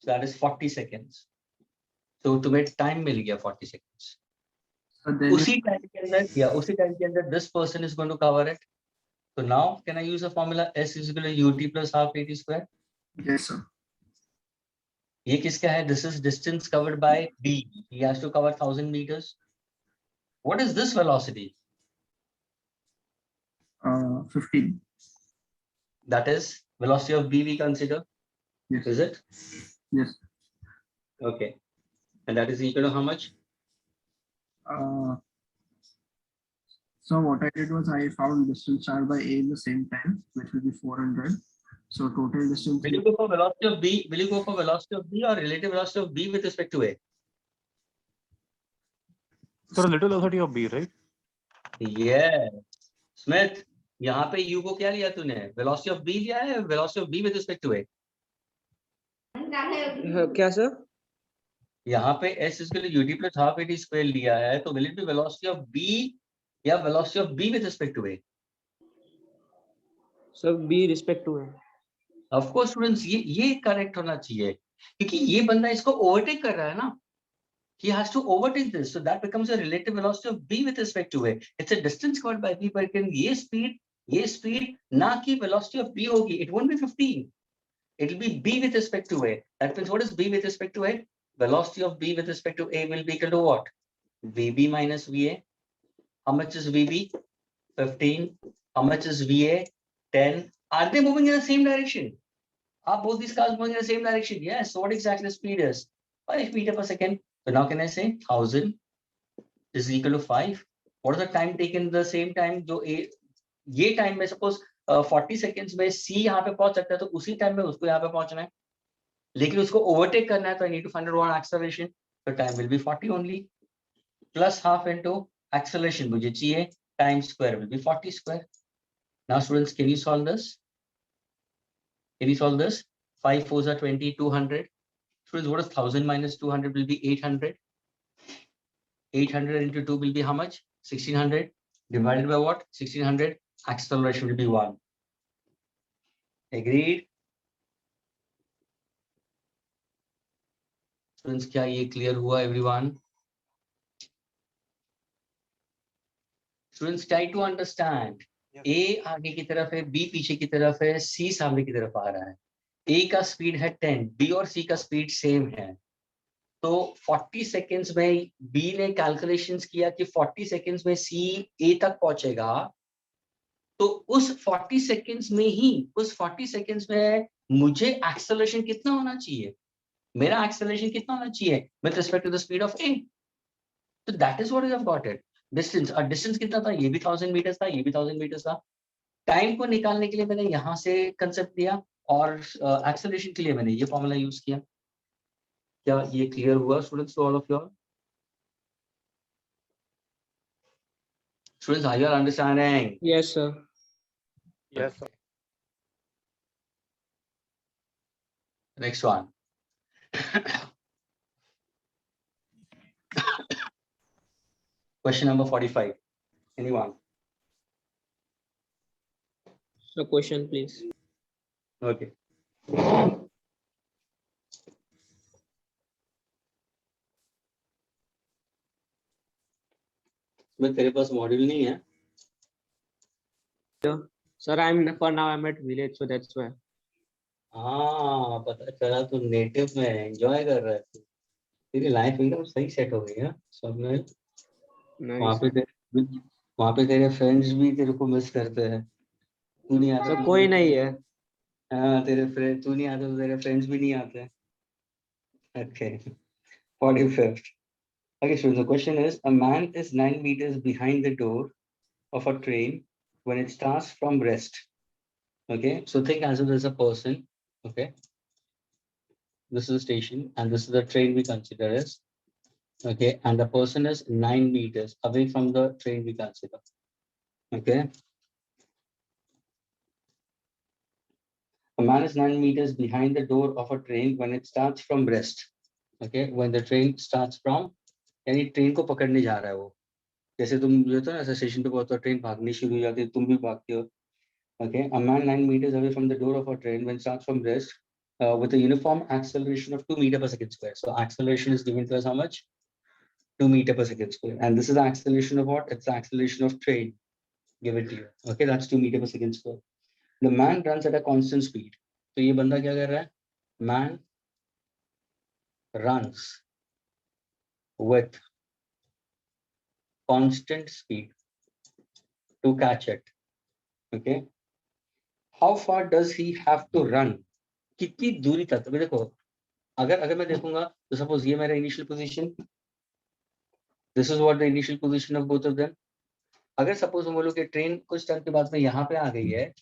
So that is 40 seconds. So to make time mil gaya 40 seconds. So then उसी time के अंदर this person is going to cover it. So now can I use a formula S is equal to UT plus half AT square? yes, sir. ये किसका है? This is distance covered by B. He has to cover 1000 meters. What is this velocity? 15. That is velocity of B we consider. Yes. Is it? Yes. Okay. and that is equal to how much? So what I did was I found distance traveled by A in the same time, which will be 400. So total distance. Will you go for velocity of B? Will you go for velocity of B or relative velocity of B with respect to A? So relative velocity of B, right? Yeah. Smith, यहाँ पे U को क्या लिया तूने? Velocity of B लिया है, velocity of B with respect to A. क्या sir? यहाँ पे S is equal to UT plus half AT square लिया है, तो will it be velocity of B या velocity of B with respect to A? Sir B respect to है. Of course students, ये correct होना चाहिए, क्योंकि ये बंदा इसको ओवरटेक कर रहा है ना. He has to overtake this, so that becomes a relative velocity of B with respect to A. It's a distance covered by B, but ये speed ना कि velocity of B होगी. It won't be 15. It'll be B with respect to A. That means what is B with respect to A? Velocity of B with respect to A will be equal to what? VB minus VA. How much is VB? 15. How much is VA? 10. Are they moving in the same direction? Are both these cars moving in the same direction? Yes. So what exactly the speed is? 5 meters per second. So now can I say 1000 is equal to 5? What is the time taken the same time? जो ये time में suppose 40 seconds में C यहाँ पे पहुंच सकता है, तो उसी time में उसको यहाँ पे पहुंचना है, लेकिन उसको overtake करना है, तो I need to find out what acceleration. So time will be 40 only, plus half into acceleration मुझे चाहिए, time square will be 40 square. Now students, can you solve this? Can you solve this? 5 4s are 20, 200. Students, what is 1000 minus 200 will be 800. 800 into 2 will be how much? 1600 divided by what? 1600. Acceleration will be 1. Agreed? Students, क्या ये clear हुआ everyone? Students, try to understand. A आगे की तरफ है, B पीछे की तरफ है, C सामने की तरफ आ रहा है. A का स्पीड है 10, B और C का स्पीड सेम है. तो 40 सेकेंड्स में B ने कैलकुलेशंस किया कि 40 सेकेंड्स में C A तक पहुंचेगा, तो उस 40 सेकेंड्स में मुझे एक्सेलरेशन कितना होना चाहिए? मेरा एक्सेलरेशन कितना होना चाहिए with respect to the speed of A? तो that is what we have got it. Distance, और डिस्टेंस कितना था? ये भी 1000 मीटर्स था, ये भी 1000 मीटर्स था. टाइम को निकालने के लिए मैंने यहाँ से कंसेप्ट दिया, और एक्सेलरेशन के लिए मैंने ये फॉर्मूला यूज किया. क्या ये क्लियर हुआ students to all of you all? Students, are you understanding? Yes sir. Yes, sir. Next one. Question number 45. Anyone? So question please. Okay. मैं तेरे पास मॉड्यूल नहीं है? Sir, for now I'm at village, so that's why. हाँ, पता चला तू native में enjoy कर रहा है. तेरी लाइफ एकदम सही सेट हो गई है सब में. वहाँ पे तेरे फ्रेंड्स भी तेरे को मिस करते हैं. तू नहीं आता तो कोई नहीं है. हाँ, तू नहीं आता तो तेरे फ्रेंड्स भी नहीं आते. Okay. 45th. Okay, so the question is, a man is 9 meters behind the door of a train when it starts from rest. Okay, so think as if there's a person. Okay, this is a station and this is the train we consider as. Okay, and the person is 9 meters away from the train we consider. Okay, a man is 9 meters behind the door of a train when it starts from rest. Okay, when the train starts from, यानी train को पकड़ने जा रहा है वो. जैसे तुम जो तो ना ऐसा स्टेशन पे पहुंचते हो, ट्रेन भागनी शुरू हो जाती है, तुम भी भागते हो. Okay, a man 9 meters away from the door of a train when it starts from rest with a uniform acceleration of 2 meters per second square. So acceleration is given to us how much? 2 meters per second square. And this is the acceleration of what? It's the acceleration of train given to you. Okay, that's 2 meters per second square. The man runs at a constant speed. So ये बंदा क्या कर रहा है? Man runs with constant speed to catch it. Okay, how far does he have to run? कितनी दूरी तक? देखो, अगर मैं देखूंगा तो सपोज ये मेरा initial position, this is what the initial position of both of them. अगर सपोज हम बोलो कि ट्रेन कुछ टाइम के बाद में यहाँ पे आ गई है,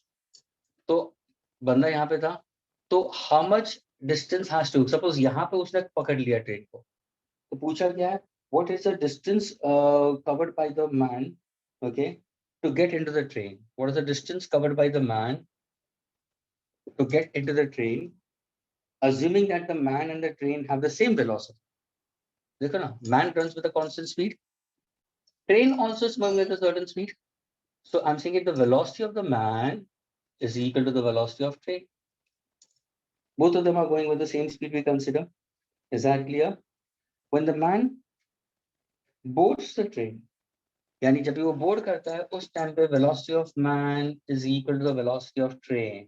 तो बंदा यहाँ पे था, तो how much distance has to, suppose यहाँ पे उसने पकड़ लिया ट्रेन को, तो पूछा गया है what is the distance covered by the man, okay, to get into the train. What is the distance covered by the man to get into the train, assuming that the man and the train have the same velocity? देखो ना, man runs with a constant speed, train also is moving with a certain speed. So I'm saying if the velocity of the man is equal to the velocity of train, both of them are going with the same speed, we consider. Is that clear? When the man boards the train, यानी जब भी वो board करता है उस time पे velocity of man is equal to the velocity of train.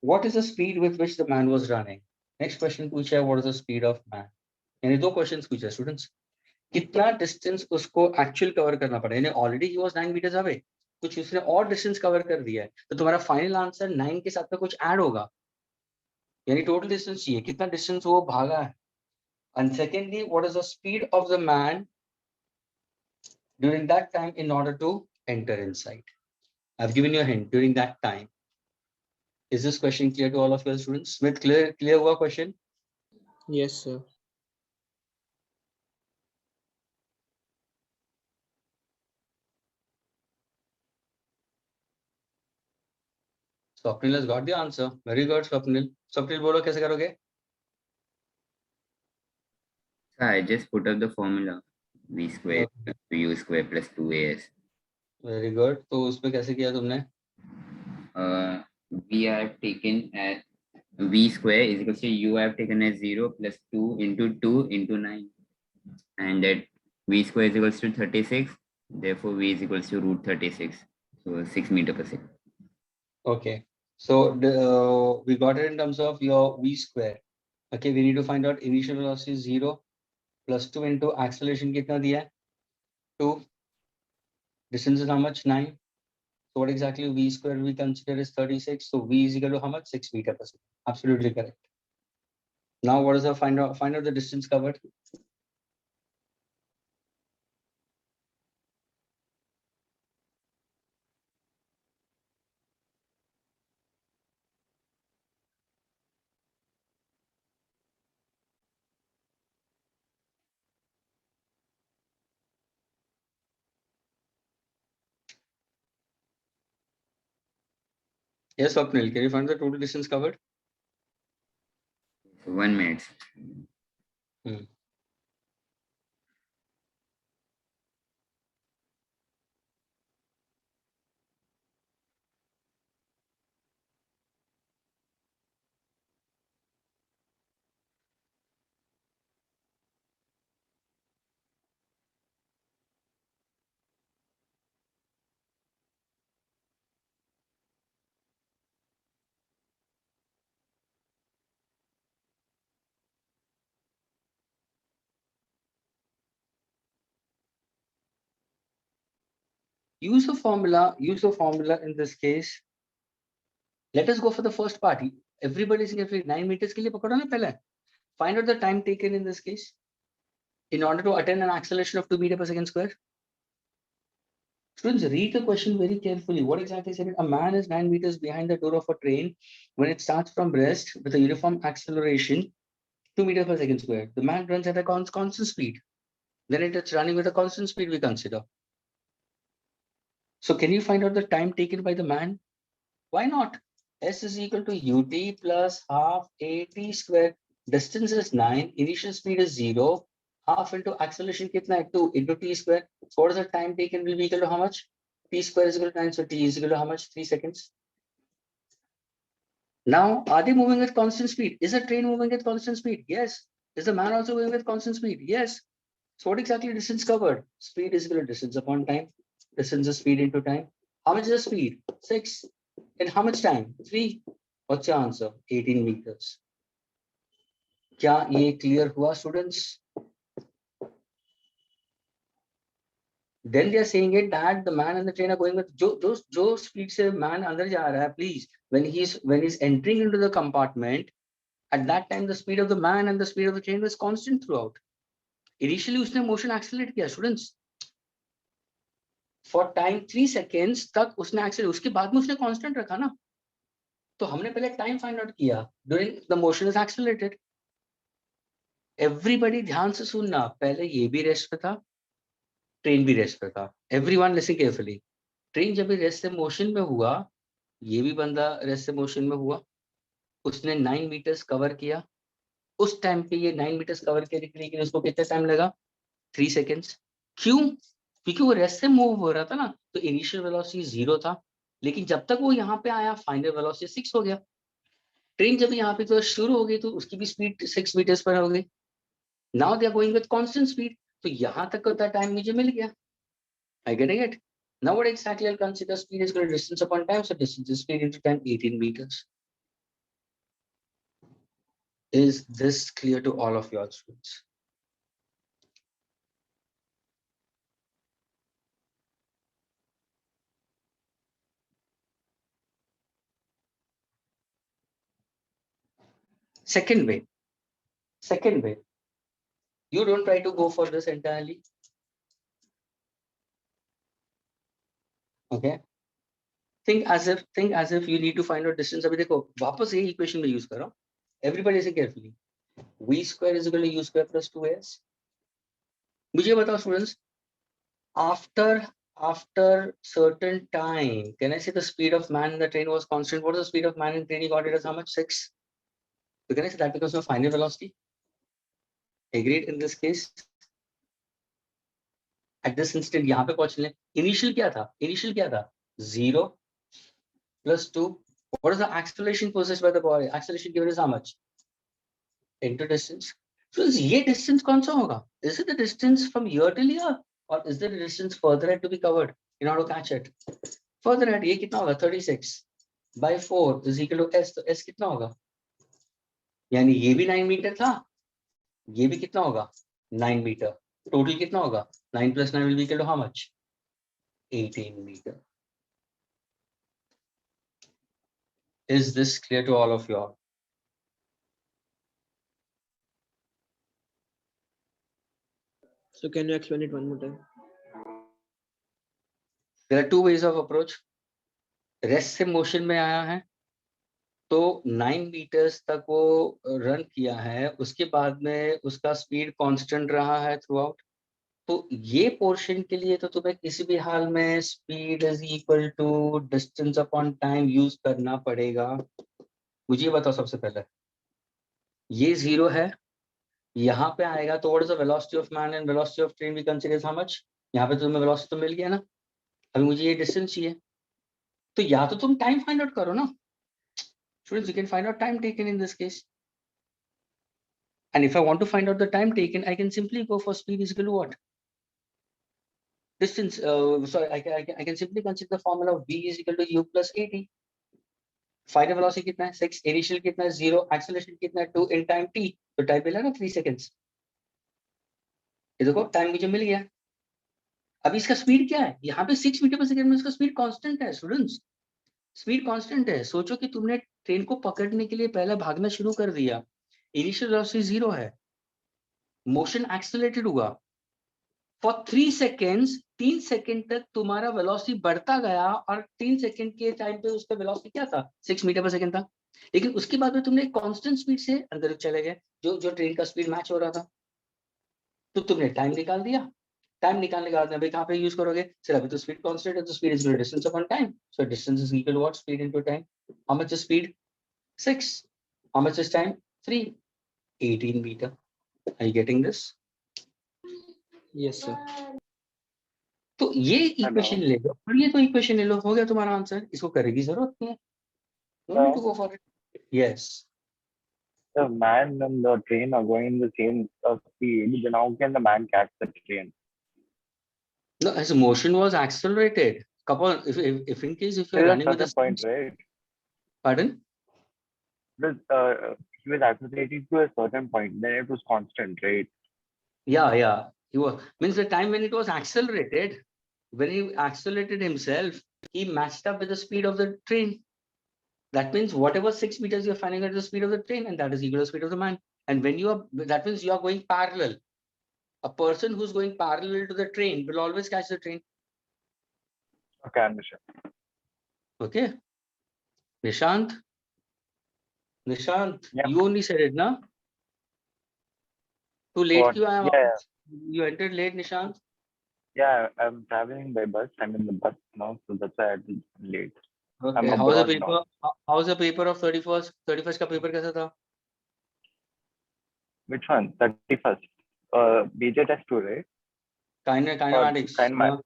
What is the speed with which the man was running? Next question पूछा है what is the speed of man? यानी दो questions पूछा students. कितना distance उसको actual cover करना पड़ा, यानी already he was 9 meters away, कुछ उसने और distance cover कर दिया है, तो तुम्हारा final answer 9 के साथ में कुछ add होगा, यानी total distance चाहिए, कितना distance वो भागा है. And secondly, what is the speed of the man during that time in order to enter inside? I've given you a hint, during that time. Is this question clear to all of your students? Smith, clear हुआ question? Yes, sir. Swapnil has got the answer. Very good, Swapnil. Swapnil, बोलो कैसे करोगे? So I just put up the formula v square Okay. plus u square plus 2as. Very good. तो उसमें कैसे किया तुमने? V I have taken as v square is equal to u I have taken as 0 plus 2 into 9, and that v square is equals to 36. Therefore, v is equals to root 36. So 6 meter per second. Okay. So we got it in terms of your v square. Okay, we need to find out initial velocity is 0 plus 2 into acceleration कितना दिया है? 2. Distance is how much? 9. So what exactly v square we consider is 36. So v is equal to how much? 6 meter per second. Absolutely correct. Now what is the find out the distance covered? Yes, Swapnil, can you find the total distance covered? So 1 minute. Use the formula in this case. Let us go for the first part. Everybody is getting 9 meters के लिए पकड़ो ना पहले. Find out the time taken in this case in order to attain an acceleration of 2 meters per second square. Students, read the question very carefully. What exactly is it? A man is 9 meters behind the door of a train when it starts from rest with a uniform acceleration 2 meters per second square. The man runs at a constant speed. Then it is running with a constant speed we consider. So can you find out the time taken by the man? Why not? S is equal to ut plus half at square. Distance is 9. Initial speed is 0. Half into acceleration kitna hai? 2 into t square. So what is the time taken will be equal to how much? T square is equal to 9. So t is equal to how much? 3 seconds. Now, are they moving at constant speed? Is a train moving at constant speed? Yes. Is the man also moving at constant speed? Yes. So what exactly distance covered? Speed is equal to distance upon time. Distance is speed into time. How much is the speed? 6. In how much time? 3. What's your answer? 18 meters. क्या ये clear हुआ students? Then they are saying it that the man and the train are going with जो speed से man अंदर जा रहा है, please when he's entering into the compartment, At that time, the speed of the man and the speed of the train was constant throughout. Initially, उसने motion accelerate किया, students. For time 3 seconds तक उसने accelerate, उसके बाद में उसने constant रखा ना. तो हमने पहले time find out किया. During the motion is accelerated. Everybody ध्यान से सुनना. पहले ये भी rest पे था, train भी rest पे था. Everyone listen carefully. Train जब भी rest से motion में हुआ, ये भी बंदा rest से motion में हुआ. उसने 9 meters cover किया. उस टाइम पे ये 9 meters कवर करने के लिए उसको कितना टाइम लगा? 3 seconds. क्यों? क्योंकि वो रेस्ट से मूव हो रहा था ना, तो इनिशियल वेलोसिटी 0 था, लेकिन जब तक वो यहाँ पे आया फाइनल वेलोसिटी 6 हो गया. ट्रेन जब यहाँ पे तो शुरू हो गई तो उसकी भी स्पीड 6 meters पर हो गई. Now they are going with constant speed, तो यहाँ तक का टाइम मुझे मिल गया. I getting it? Now what exactly I consider speed is equal to distance upon time, so distance is speed into time 18 meters. Is this clear to all of your students? Second way, you don't try to go for this entirely. Okay, think as if you need to find out distance. अभी देखो वापस ये equation में use करो. Everybody listen carefully. V square is equal to U square plus 2as. मुझे बताओ students, after certain time, can I say the speed of man in the train was constant? What is the speed of man in the train? You got it as how much? 6. So can I say that becomes the final velocity? Agreed in this case? At this instant, यहाँ पे पहुंच लें. Initial क्या था? 0 plus 2. What is the acceleration possessed by the body? Acceleration given is how much? Into distance. So ये distance कौन सा होगा? Is it the distance from here till here, or is there a distance further ahead to be covered in order to catch it? Further ahead, ये कितना होगा? 36 by 4 is equal to s. तो s कितना होगा? यानी ये भी 9 meter था, ये भी कितना होगा? 9 meter. Total कितना होगा? 9 plus 9 will be equal to how much? 18 meter. Is this clear to all of you all? So can you explain it one more time? There are two ways of approach. Rest से motion में आया है, तो 9 meters तक वो run किया है, उसके बाद में उसका स्पीड कांस्टेंट रहा है थ्रू आउट. तो ये पोर्शन के लिए तो तुम्हें किसी भी हाल में speed is equal to distance upon time use करना पड़ेगा. मुझे बताओ सबसे पहले, ये 0 है, यहाँ पे आएगा तो what is the velocity of man and velocity of train we consider how much? यहाँ पे तुम्हें वेलोसिटी तो मिल गया ना, अभी मुझे ये डिस्टेंस चाहिए, तो या तो तुम टाइम फाइंड आउट करो ना. Students, you can find out time taken in this case. And if I want to find out the time taken, I can simply go for speed is equal to what? Distance. Sorry, I can simply consider the formula of v is equal to u plus at. Final velocity कितना है? 6. Initial कितना है? 0. Acceleration कितना है? 2 in time t. तो time मिला ना 3 seconds. ये देखो टाइम मुझे मिल गया. अभी इसका स्पीड क्या है? यहाँ पे 6 मीटर पर सेकंड में इसका स्पीड कांस्टेंट है. स्टूडेंट्स, स्पीड कांस्टेंट है. सोचो कि तुमने ट्रेन को पकड़ने के लिए पहले भागना शुरू कर दिया. इनिशियल वेलोसिटी 0 है, मोशन एक्सेलरेटेड हुआ. फॉर 3 seconds, 3 सेकंड तक तुम्हारा वेलोसिटी बढ़ता गया और 3 सेकंड के टाइम पे उसका वेलोसिटी क्या था? 6 मीटर पर सेकंड था. लेकिन उसके बाद में तुमने कांस्टेंट स्पीड से अंदर चले गए, जो ट्रेन का स्पीड मैच हो रहा था. तो तुमने टाइम निकाल दिया. टाइम निकालने के बाद अभी कहाँ पे यूज करोगे? सर अभी तो स्पीड कांस्टेंट है, तो speed is equal to distance upon time. So distance is equal to what? Speed into time. How much is speed? 6. How much is time? 3. 18 meter. Are you getting this? Yes, sir. तो ये equation ले लो और ये तो equation ले लो, हो गया तुम्हारा आंसर. इसको करने की जरूरत नहीं है. No need to go for it. Yes. The man and the train are going in the same speed, then how can the man catch the train? No, his motion was accelerated. Couple, if in case if you're There is running with such a a point, right? Pardon? He was accelerating to a certain point, then it was constant, right? Yeah. He was, means the time when it was accelerated, when he accelerated himself, he matched up with the speed of the train. That means whatever 6 meters you're finding at the speed of the train, and that is equal to the speed of the man. And when you are, that means you are going parallel. A person who's going parallel to the train will always catch the train. Okay, understand. Okay. Nishant? Nishant, Yeah. you only said it, na? Too late What? you are. Yeah, You entered late, Nishant. yeah, I'm traveling by bus. I'm in the bus now, so that's why I'm late. Okay. I'm How's the abroad paper? now. How's the paper of 31st? 31st का paper कैसा था? Which one? 31st. BJ test 2, right? Kinematics. Kind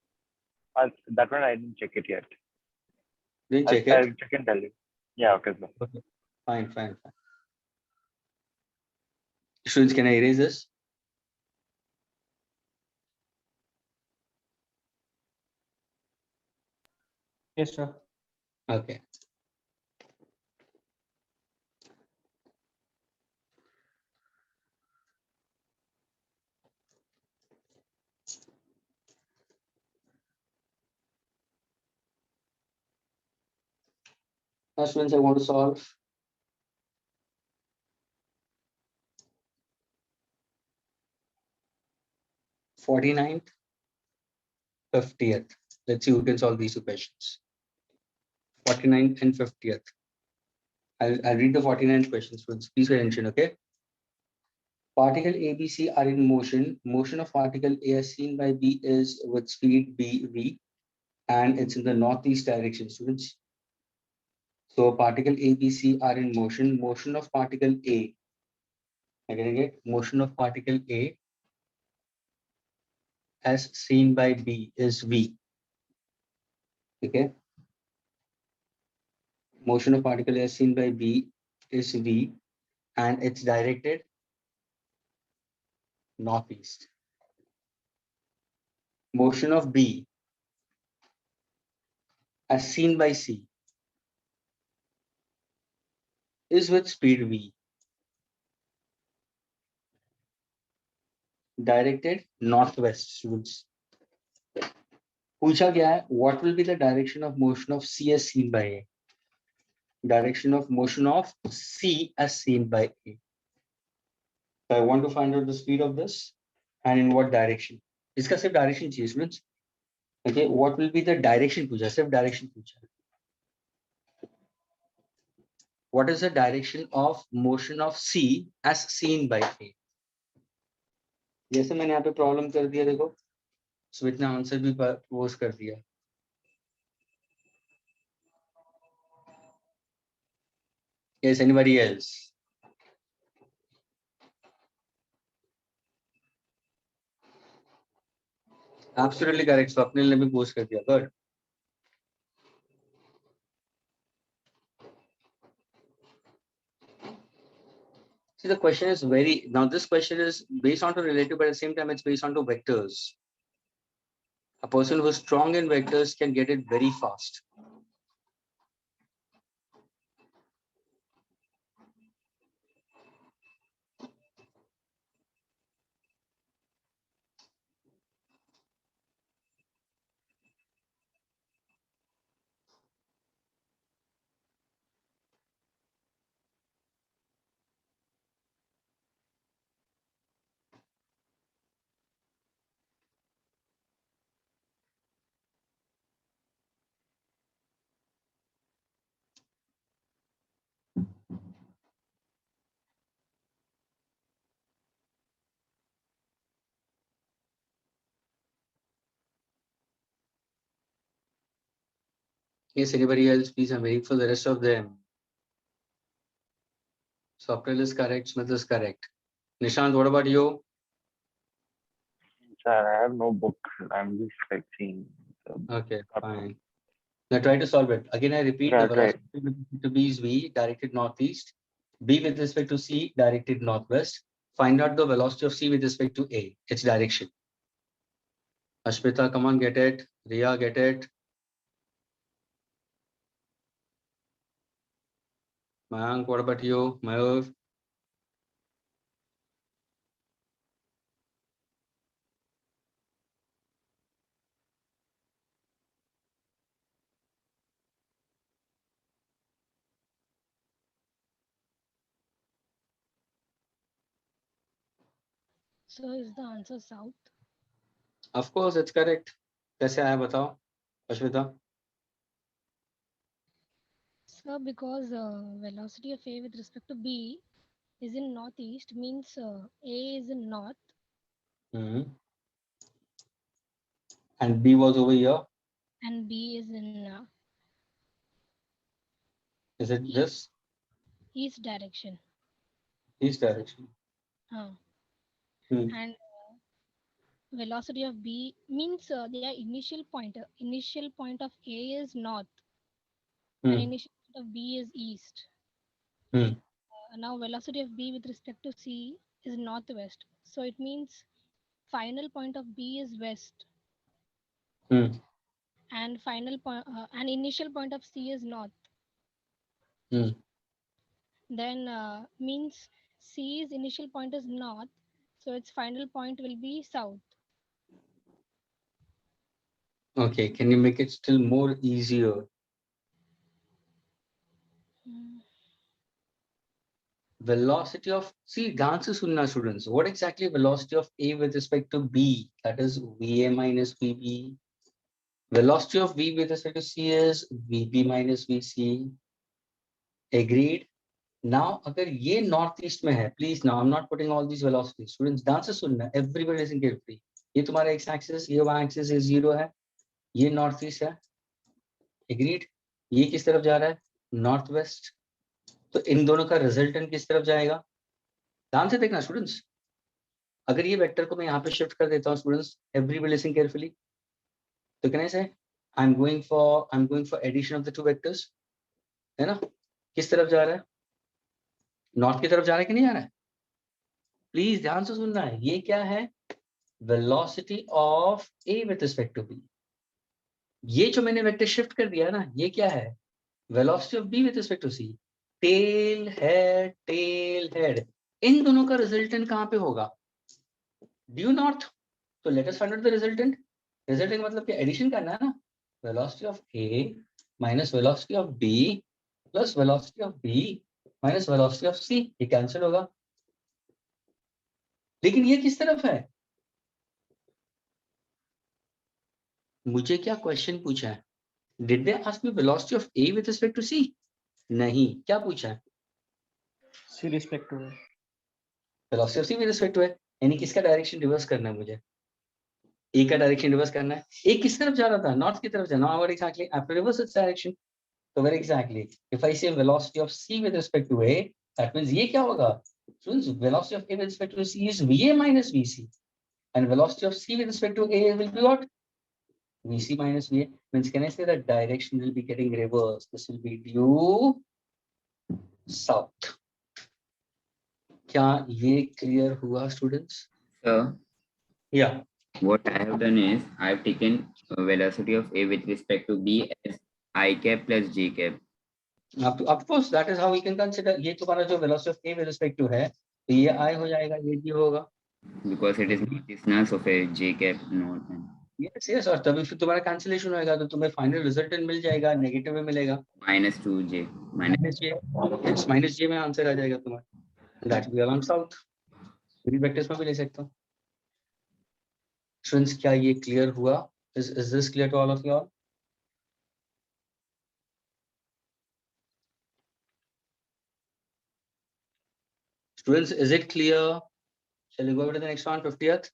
that one I didn't check it yet. Didn't check I'll it. check and tell you. Yeah, okay, sir. Okay. Fine. Students, can I erase this? Yes, sir. Okay. Now, students, I want to solve 49th, 50th. Let's see who can solve these two questions. 49th and 50th. I'll read the 49th questions. Please pay attention, okay? Particle A, B, C are in motion. Motion of particle A as seen by B is with speed B, V, and it's in the northeast direction, students. So particle A, B, C are in motion. Motion of particle A. Again, motion of particle A as seen by B is V. Okay. Motion of particle as seen by B is V, and it's directed northeast. Motion of B as seen by C is with speed V, directed northwest, students. पूछा गया है, what will be the direction of motion of C as seen by A? Direction of motion of C as seen by A. So I want to find out the speed of this and in what direction. इसका सिर्फ direction चाहिए, students. Okay, what will be the direction पूछा, सिर्फ direction पूछा. What is the direction of motion of C as seen by A? जैसे मैंने यहाँ पे प्रॉब्लम कर दिया, देखो स्मिथ ने आंसर भी पोस्ट कर दिया. Yes, anybody else? Absolutely correct. Swapnil ने भी पोस्ट कर दिया. Good. See, the question is this question is based on to relative, but at the same time, it's based on to vectors. A person who is strong in vectors can get it very fast. Yes, anybody else? Please, I'm waiting for the rest of them. Swapnil is correct. Smith is correct. Nishant, what about you? Sir, I have no book. I'm just like seeing. Okay, fine. Now try to solve it. Again, I repeat, Yeah, the velocity with respect to B is V, directed northeast. B with respect to C, directed northwest. Find out the velocity of C with respect to A, its direction. Ashmita, come on, get it. Riya, get it. Mayank, what about you? Mayur? So is the answer south? Of course, it's correct. कैसे आया बताओ, Ashwita? So because velocity of A with respect to B is in northeast means A is in north Hmm. And B was over here. and B is in Is it this? east direction. East direction. Uh, Hmm. and velocity of B means their initial point of A is north and Hmm. initial point of B is east. Hmm. Now velocity of B with respect to C is northwest. So it means final point of B is west Hmm. and and initial point of C is north. Hmm. Then means C's initial point is north, so its final point will be south. Okay, can you make it still more easier? Hmm. Velocity of, see, dance is sunna students. What exactly velocity of A with respect to B? That is VA minus VB. Velocity of V with respect to C is VB minus VC. Agreed. Now, अगर ये north east में है, please now I'm not putting all these velocities. Students, dance is sunna. Everybody listen carefully. ये तुम्हारा x axis, ये y axis is 0 है. ये north east है. Agreed. ये किस तरफ जा रहा है? North west. तो इन दोनों का रिजल्टेंट किस तरफ जाएगा? ध्यान से देखना स्टूडेंट्स. अगर ये वेक्टर को मैं यहाँ पे शिफ्ट कर देता हूँ स्टूडेंट्स, एवरीबॉडी लिसन केयरफुली. तो can I say I am going for addition of the two vectors, है ना? किस तरफ जा रहा है? नॉर्थ की तरफ जा रहा है कि नहीं जा रहा है? प्लीज ध्यान से सुनना है. ये क्या है? Velocity of A with respect to B. ये जो मैंने वेक्टर शिफ्ट कर दिया ना, ये क्या है? Velocity of B with respect to C. Tail head, इन दोनों का रिजल्टेंट कहाँ पे होगा? Due north. तो let us find out the resultant. Resultant मतलब क्या? एडिशन करना है ना. Velocity of A minus velocity of B plus velocity of B minus velocity of C. ये कैंसिल होगा. लेकिन ये किस तरफ है? मुझे क्या क्वेश्चन पूछा है? Did they ask me velocity of A with respect to C? नहीं. क्या पूछा है? C respect to velocity of C with respect to है. यानी किसका डायरेक्शन रिवर्स करना है मुझे? ए का डायरेक्शन रिवर्स करना है. ए किस तरफ जा रहा था? नॉर्थ की तरफ जा. Now what exactly? I have to reverse its direction. So very exactly, if I say velocity of c with respect to a, that means ये क्या होगा? Students, velocity of a with respect to c is va minus vc, and velocity of c with respect to a will be what? Vc minus va. Means can I say that direction will be getting reversed? This will be due south. क्या ये clear हुआ students? So Yeah. what I have done is I have taken velocity of A with respect to B as I cap plus J cap. Of course, that is how we can consider. ये तुम्हारा जो velocity of a with respect to है, तो ये I हो जाएगा, ये d होगा. Because it is northeast now, so for J cap north. Yes, yes, और तभी फिर तुम्हारा कैंसिलेशन होएगा तो तुम्हें फाइनल रिजल्टेंट मिल जाएगा, नेगेटिव में मिलेगा. -2J. माइनस जे में आंसर आ जाएगा तुम्हारा. That will be along south. Three vectors में भी ले सकता हूँ. स्टूडेंट्स, क्या ये क्लियर हुआ? Is this clear to all of you all? Students, is it clear? Shall we go over to the next one, 50th?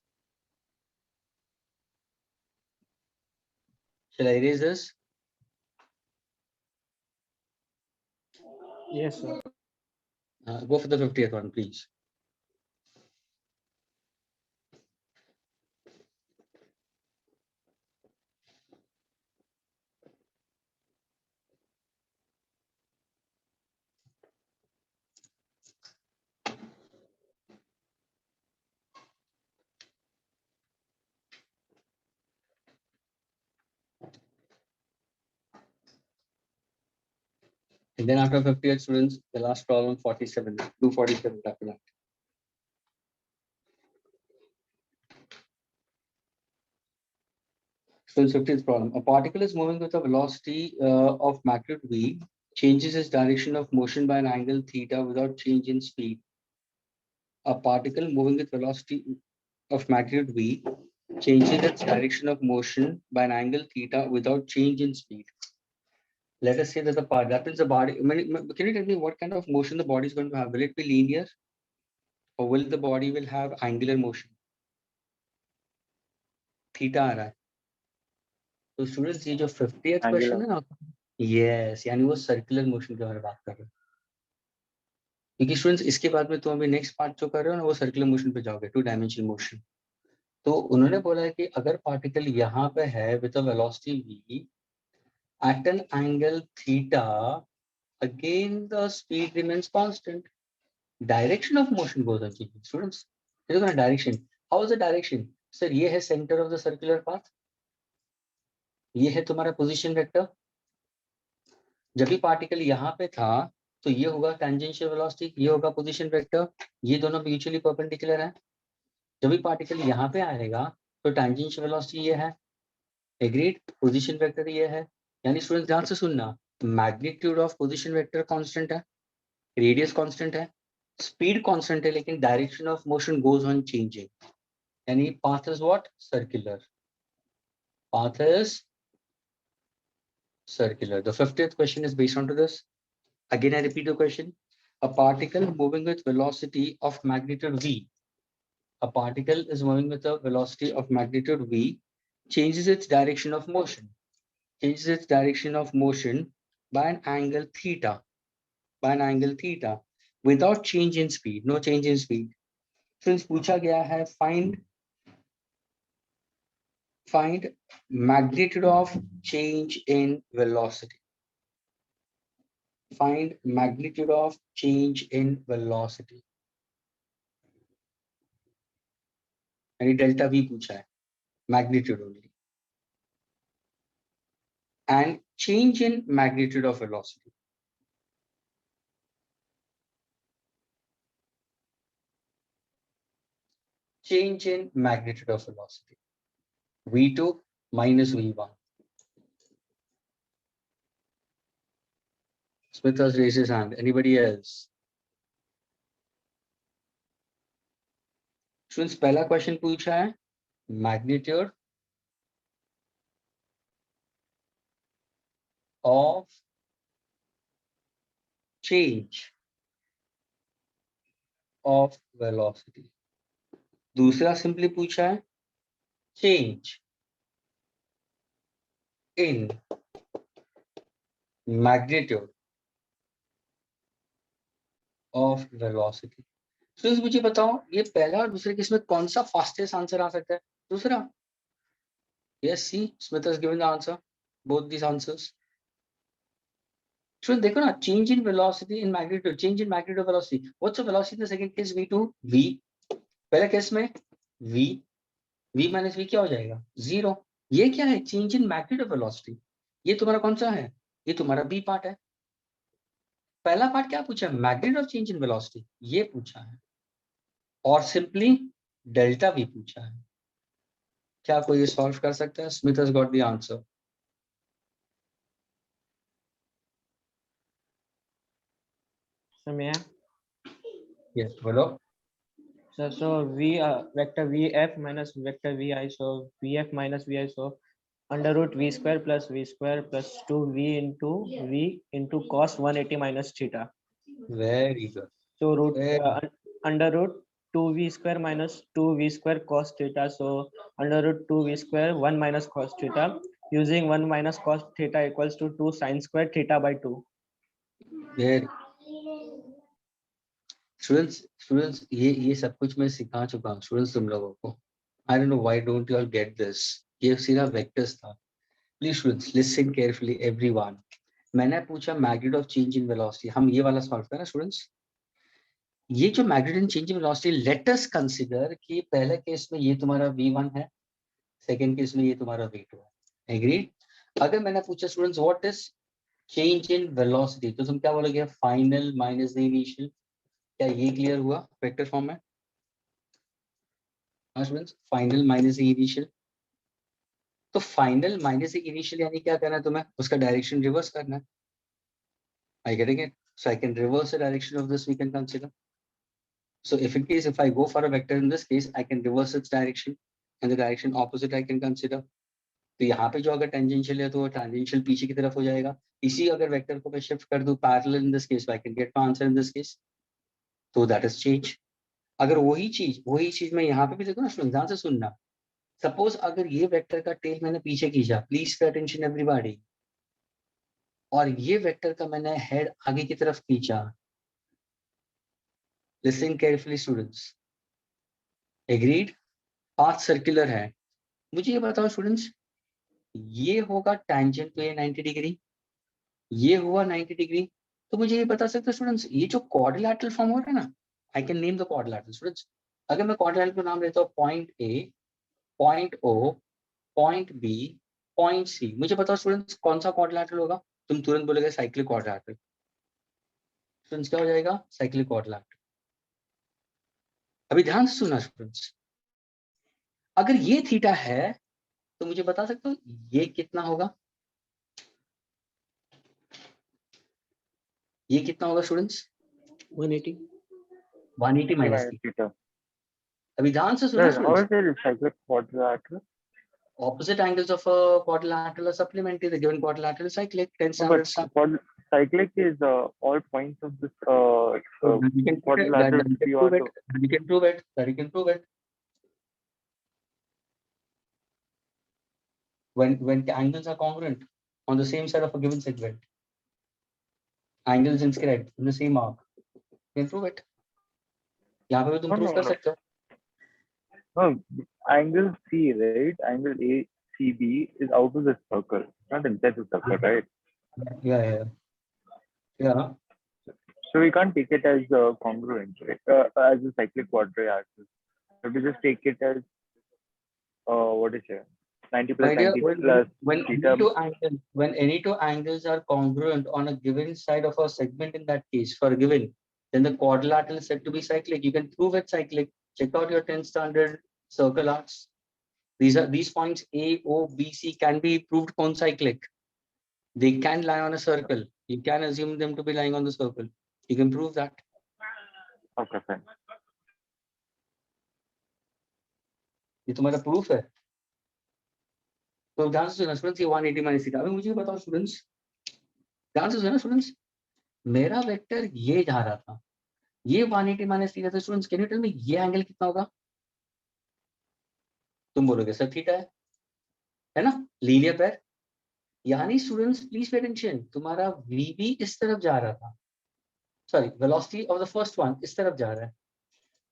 Shall I erase this? Yes, sir. Go for the 50th one, please. And then after 50th, students, the last problem, 47. Do 47 after that. So 50th problem. A particle is moving with a velocity of magnitude v, changes its direction of motion by an angle theta without change in speed. A particle moving with velocity of magnitude v changes its direction of motion by an angle theta without change in speed. Let us say that the part, that means the body, can you tell me what kind of motion the body is going to have? Will it be linear or will the body will have angular motion? Theta आ रहा है. तो students ये जो 50th question है ना, yes, यानी वो circular motion के बारे में बात कर रहे हैं. क्योंकि स्टूडेंट्स इसके बाद में तुम अभी नेक्स्ट पार्ट जो कर रहे हो ना वो सर्कुलर मोशन पे जाओगे, 2 डायमेंशनल मोशन. तो उन्होंने बोला है कि अगर पार्टिकल यहाँ पे है with a velocity v at an angle theta, again the speed remains constant. Direction of motion goes on changing. Students, look at direction. How is the direction? Sir, ये है center of the circular path. ये है तुम्हारा position vector. जब भी particle यहाँ पे था तो ये होगा टेंजेंशियल वेलोसिटी, ये होगा पोजीशन वेक्टर, ये दोनों म्यूचुअली परपेंडिकुलर है. जब भी पार्टिकल यहाँ पे आएगा तो टेंजेंशियल वेलोसिटी ये है, एग्रीड, पोजीशन वेक्टर ये है. यानी स्टूडेंट ध्यान से सुनना, magnitude of position vector constant है, रेडियस कांस्टेंट है, स्पीड कांस्टेंट है, लेकिन direction of motion goes on changing. यानी path is what? Circular. Path is circular. The 50th question is based on to this. Again, I repeat the question. A particle moving with velocity of magnitude v. A particle is moving with a velocity of magnitude v, changes its direction of motion. Changes its direction of motion by an angle theta. By an angle theta. Without change in speed. No change in speed. Since पूछा गया है find magnitude of change in velocity. Find magnitude of change in velocity. यानी delta v पूछा है, magnitude only. And change in magnitude of velocity. Change in magnitude of velocity. v2 minus v1. Smith has raised his hand. Anybody else? Students, पहला question पूछा है magnitude of change of velocity. दूसरा simply पूछा है change in magnitude of velocity. Students मुझे बताओ ये पहला और दूसरे केस में कौन सा फास्टेस्ट आंसर आ सकता है? दूसरा. Yes, see, Smith has given the answer, both this answers. Student देखो ना, change in velocity in magnitude, change in magnitude of velocity. What's the velocity in the second case? v2 v. पहले case में v, v minus v क्या हो जाएगा? 0. ये क्या है? Change in magnitude of velocity. ये तुम्हारा कौन सा है? ये तुम्हारा बी पार्ट है. पहला पार्ट क्या पूछा है? Magnitude of change in velocity, ये पूछा है. और सिंपली डेल्टा वी पूछा है. क्या कोई ये सॉल्व कर सकता है? Smith has got the answer. समय यस, बोलो. so v vector vf minus vector vi, so vf minus vi, so under root v square plus 2v into cos 180 minus theta. Very good. So root Very under root 2v square minus 2v square cos theta, so under root 2v square 1 minus cos theta, using 1 minus cos theta equals to 2 sin square theta by 2. very. Students ये सब कुछ मैं सिखा चुका हूँ students तुम लोगों को. I don't know why don't you all get this. ये सिर्फ वेक्टर्स था. Please students listen carefully everyone. मैंने पूछा magnitude of change in velocity, हम ये वाला सॉल्व करें स्टूडेंट्स. ये जो magnitude in change in velocity, let us consider कि पहले केस में ये तुम्हारा v1 है, सेकंड केस में ये तुम्हारा v2 है. एग्रीड? अगर मैंने पूछा students what is change in velocity, तो तुम क्या बोलोगे? Final minus the initial. क्या ये क्लियर हुआ वेक्टर फॉर्म में? Students, final minus the initial. तो फाइनल माइनस द इनिशियल यानी क्या करना है तुम्हें? उसका डायरेक्शन रिवर्स करना है. I getting it? So I can reverse the direction of this, we can consider. So if in case if I go for a vector in this case, I can reverse its direction and the direction opposite I can consider. तो यहाँ पे जो अगर tangential है तो tangential पीछे की तरफ हो जाएगा. इसी अगर वेक्टर को मैं शिफ्ट कर दूं parallel in this case, I can get my answer in this case. तो that is change. अगर वही चीज मैं यहाँ पे भी देखो ना, ध्यान से सुनना. सपोज अगर ये वेक्टर का टेल मैंने पीछे खींचा, प्लीज पे अटेंशन एवरीबॉडी, और ये वेक्टर का मैंने हेड आगे की तरफ खींचा. Listen carefully students. Agreed? Path circular है. मुझे ये बताओ स्टूडेंट्स, ये होगा टेंजेंट टू 90 डिग्री, ये हुआ 90 डिग्री. तो मुझे ये बता सकते स्टूडेंट्स, ये जो क्वाड्रिलैटरल फॉर्म हो रहा है ना, I can name the quadrilateral students. अगर मैं क्वाड्रिलैटरल का नाम लेता हूँ point A, point O, point B, point C, मुझे बताओ स्टूडेंट्स कौन सा क्वाड्रिलैटरल होगा? तुम तुरंत बोलोगे साइक्लिक क्वाड्रिलैटरल. स्टूडेंट्स क्या हो जाएगा? Cyclic quadrilateral. अभी ध्यान से सुनना स्टूडेंट्स, अगर ये थीटा है तो मुझे बता सकते हो ये कितना होगा? ये कितना होगा स्टूडेंट्स? 180. 180 minus theta. अभी ध्यान से सुनना Sir, how students. is there a cyclic quadrilateral? Opposite angles of a quadrilateral are supplementary. The given quadrilateral is cyclic. 10 No, standard but stuff. cyclic is all points of this You can prove it. quadrilateral You can three prove it. ortho. You can prove it. That you can prove it. When angles are congruent on the same side of a given segment, angles inscribed in the same arc, you can prove it. यहाँ पे भी तुम No, prove no, कर no. सकते हो. No, angle C, right? Angle ACB is out of the circle, not inside the circle, right? Yeah. So we can't take it as congruent, right? As a cyclic quadrilateral. So we just take it as what is it? 90 plus My dear, 90 plus theta. when any two angles are congruent on a given side of a segment in that case for a given, then the quadrilateral is said to be cyclic. You can prove it cyclic. Check out your 10th standard circle arcs. These points A, O, B, C can be proved concyclic. They can lie on a circle. You can assume them to be lying on the circle. You can prove that. Okay, fine. ये तुम्हारा proof है. तो ध्यान से सुना students, ये 180 minus theta. अभी मुझे बताओ स्टूडेंट्स, ध्यान से सुना स्टूडेंट्स, मेरा वेक्टर ये जा रहा था, ये 180 माइनस थीटा था. Students can you tell me ये एंगल कितना होगा? तुम बोलोगे सर थीटा है ना, लीनियर पेयर. यानी स्टूडेंट्स प्लीज पे अटेंशन, तुम्हारा VB इस तरफ जा रहा था, sorry velocity of the first one इस तरफ जा रहा है,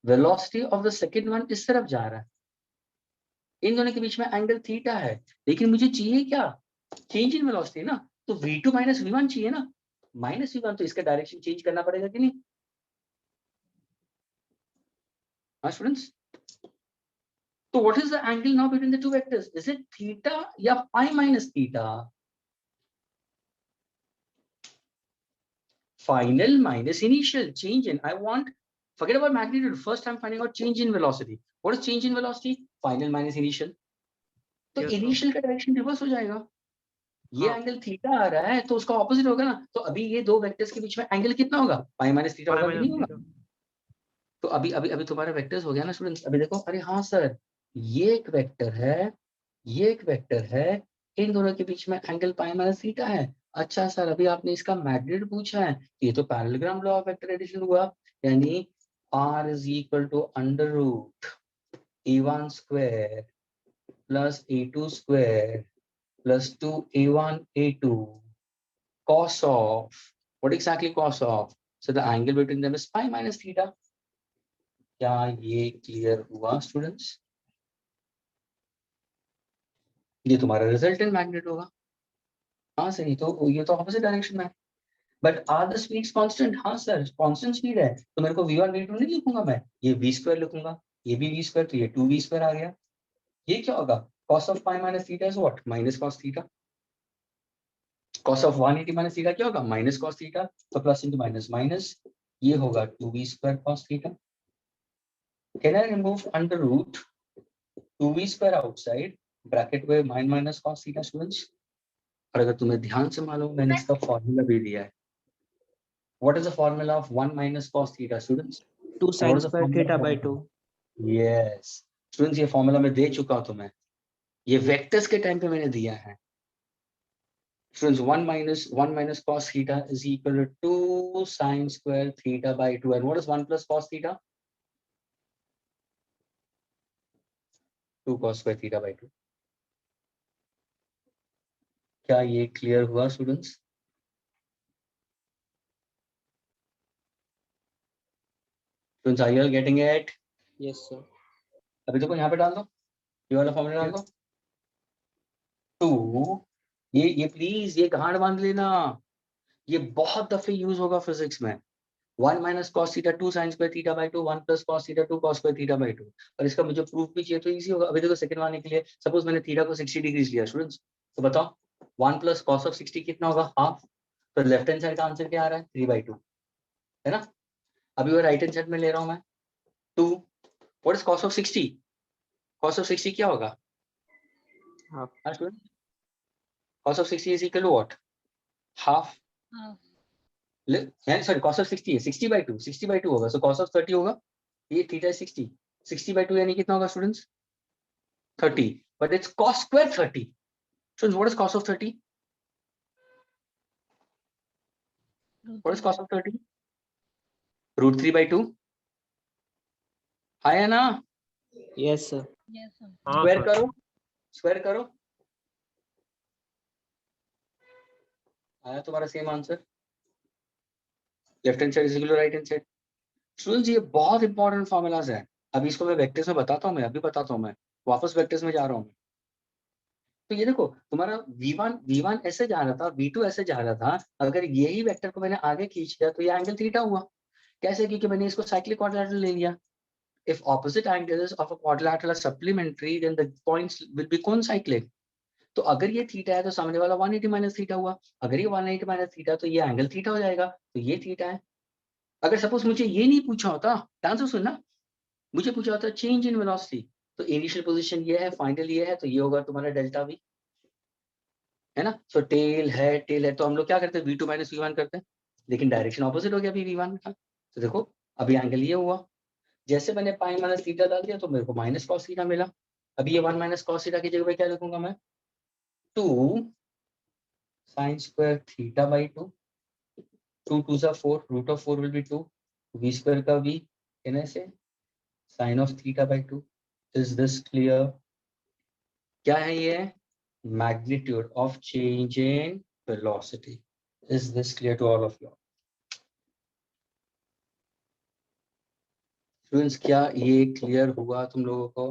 velocity of the second one इस तरफ जा रहा है. इन दोनों के बीच में एंगल थीटा है, लेकिन मुझे चाहिए क्या? चेंज इन वेलोसिटी ना. तो V2 माइनस V1 चाहिए ना. माइनस V1 तो इसका डायरेक्शन चेंज करना पड़ेगा कि नहीं? हाँ स्टूडेंट्स. तो what is the angle now between the two vectors? Is it theta या pi minus theta? Final minus initial. Change in. I want, forget about magnitude. First I'm finding out change in velocity. What is change in velocity? Final minus initial. तो Yes, sir. Initial का direction reverse हो जाएगा. ये हाँ. Angle theta आ रहा है तो उसका ऑपोजिट होगा ना. तो अभी ये दो वेक्टर्स के बीच में एंगल कितना होगा? पाई माइनस थीटा होगा कि नहीं होगा? तो अभी तुम्हारा वेक्टर्स हो गया ना स्टूडेंट्स. अभी देखो, अरे हाँ सर, ये एक वेक्टर है, ये एक वेक्टर है, इन दोनों के बीच में एंगल पाई माइनस थीटा है. अच्छा सर, अभी आपने इसका मैग्नीट्यूड पूछा है. ये तो parallelogram law of vector addition हुआ, यानी R is equal to under root A1 square plus A2 square plus 2A1 A2 cos of, what exactly cos of? So the angle between them is pi minus theta. क्या ये clear हुआ students? ये तुम्हारा resultant magnet होगा. हाँ sir, ये तो opposite direction में है. But are the speeds constant? हाँ सर, कांस्टेंट स्पीड है तो मेरे को V1 V2 नहीं लिखूंगा मैं, ये V स्क्वायर लिखूंगा. ये भी V स्क्वायर, तो ये 2V स्क्वायर आ गया. ये क्या होगा? cos of pi minus theta is what? Minus cos theta. cos of 180 minus theta क्या होगा? Minus cos theta. तो प्लस इंटू माइनस माइनस, ये होगा 2V square cos theta. Can I remove under root 2V square outside bracket में minus cos theta students? और अगर तुम्हें ध्यान से मालूम, मैंने इसका फॉर्मूला भी दिया है. What is the formula of 1 minus cos theta, students? 2 And sin what is the square formula theta for by that? 2. Yes, students ये फॉर्मूला मैं दे चुका हूं तुम्हें, ये वेक्टर्स के टाइम पे मैंने दिया है students. 1 minus cos theta is equal to 2 sin square theta by 2. And what is 1 plus cos theta? 2 cos square theta by 2. क्या ये क्लियर हुआ students? Students are you all getting it? Yes sir. अभी तो यहाँ पे डाल दो, ये वाला फॉर्मूला डाल दो. 2 ये प्लीज ये गांड बांध लेना, ये बहुत दफे यूज होगा फिजिक्स में. 1 minus cos theta 2 sin square theta by 2, 1 plus cos theta 2 cos square theta by 2. और इसका मुझे प्रूफ भी चाहिए तो इजी होगा. अभी देखो सेकंड वाले के लिए सपोज मैंने थीटा को 60 डिग्रीज लिया स्टूडेंट्स, तो बताओ 1 plus cos of 60 कितना होगा? हाफ. तो लेफ्ट हैंड साइड का आंसर क्या आ रहा है? 3/2 है ना. अभी वो राइट हैंड साइड में ले रहा हूं मैं 2. What is cos of 60? cos of 60 क्या होगा? Half. हाँ student, cos of 60 is equal to what? Half. Sorry cos of 60 है 60/2, 60/2 होगा. सो cos of 30 होगा, ये थीटा 60, 60/2 यानी कितना होगा students? 30. But it's cos square 30. So what is cos of 30? What is cos of 30? Root 3/2. आया ना? Yes sir. Yes, sir. Square करो, स्क्वायर करो. आया तुम्हारा same answer. Left hand side is equal to right hand side. Students ये बहुत important formulas है. अभी इसको मैं वेक्टर्स में बताता हूँ, मैं अभी बताता हूँ, मैं वापस वेक्टर्स में जा रहा हूँ. तो ये देखो तुम्हारा v1 ऐसे जा रहा था, v2 ऐसे जा रहा था. अगर यही वेक्टर को मैंने आगे खींच दिया तो ये एंगल थीटा हुआ. कैसे? क्योंकि मैंने इसको साइक्लिक क्वाड्रिलेटरल ले लिया. If opposite angles of a quadrilateral are supplementary, then the points will be concyclic. तो अगर ये थीटा है तो सामने वाला 180 माइनस थीटा हुआ. अगर ये 180 माइनस थीटा तो ये एंगल थीटा हो जाएगा. तो ये थीटा है. अगर सपोज मुझे ये नहीं पूछा होता, ध्यान से सुनना, मुझे पूछा होता चेंज इन वेलोसिटी, तो इनिशियल पोजीशन ये है, फाइनल ये है, तो ये होगा तुम्हारा डेल्टा वी, है ना. सो टेल है तो हम लोग क्या करते हैं? v2 माइनस v1 करते हैं, लेकिन डायरेक्शन ऑपोजिट हो गया अभी v1 का. तो देखो अभी एंगल ये हुआ, जैसे मैंने पाई माइनस थीटा डाल दिया तो मेरे को माइनस कॉस थीटा मिला. अभी ये 1 माइनस कॉस थीटा की जगह पे क्या लिखूंगा मैं? 2 sin स्क्वायर थीटा बाई 2. 2 2 सा 4, root of 4 will be 2, v square का v कहने से sin of theta by 2. Is this clear? क्या है ये? Magnitude of change in velocity. Is this clear to all of you students? क्या ये clear हुआ तुम लोगों को?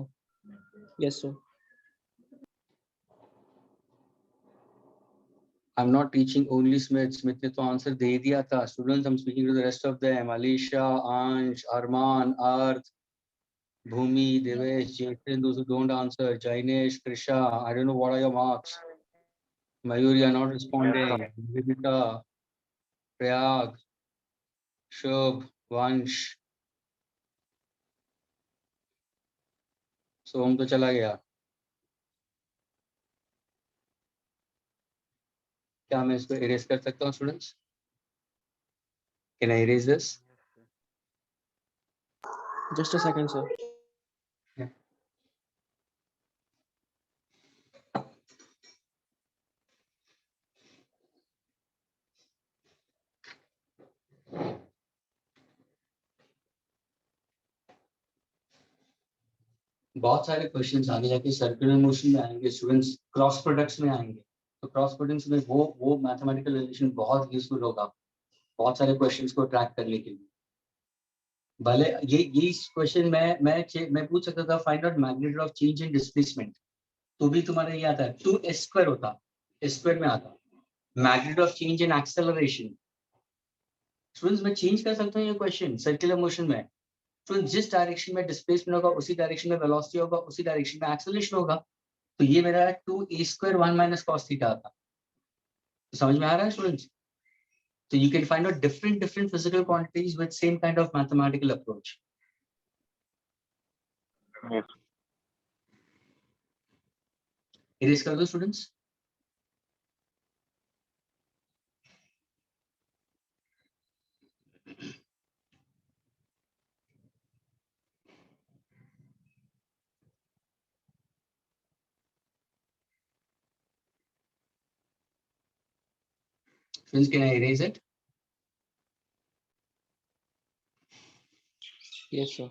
Yes sir. I'm not teaching only Smith. Smith ने तो आंसर दे दिया था. Students, I'm speaking to the rest of them. Alisha, Ansh, Arman, Arth, Bhumi, Devesh, Jason, those who don't answer. Jainesh, Trisha, I don't know what are your marks. Mayuri, you are not responding. Vivita, Prayag, Shubh, Vansh. सोम तो चला गया. क्या मैं इसको erase कर सकता हूँ students? Can I erase this? Just a second sir. बहुत सारे क्वेश्चंस आगे जाके सर्कुलर मोशन में आएंगे स्टूडेंट्स, क्रॉस प्रोडक्ट्स में आएंगे. तो क्रॉस प्रोडक्ट्स में वो मैथमेटिकल रिलेशन बहुत यूजफुल होगा बहुत सारे क्वेश्चंस को ट्रैक करने के लिए. भले ये क्वेश्चन मैं पूछ सकता था find out magnitude of change in displacement, तो भी तुम्हारा ये आता है 2s स्क्वायर होता, s स्क्वायर में आता magnitude of change in acceleration. Students मैं चेंज कर सकता हूँ ये क्वेश्चन सर्कुलर मोशन में. तो जिस डायरेक्शन में डिस्प्लेसमेंट होगा उसी डायरेक्शन में वेलोसिटी होगा, उसी डायरेक्शन में एक्सेलरेशन होगा. तो ये मेरा 2a square 1 minus cos theta आता. तो समझ में आ रहा है students? So you can find out different physical quantities with same kind of mathematical approach. Yes. Erase कर दो students. Students, can I erase it? Yes, sir.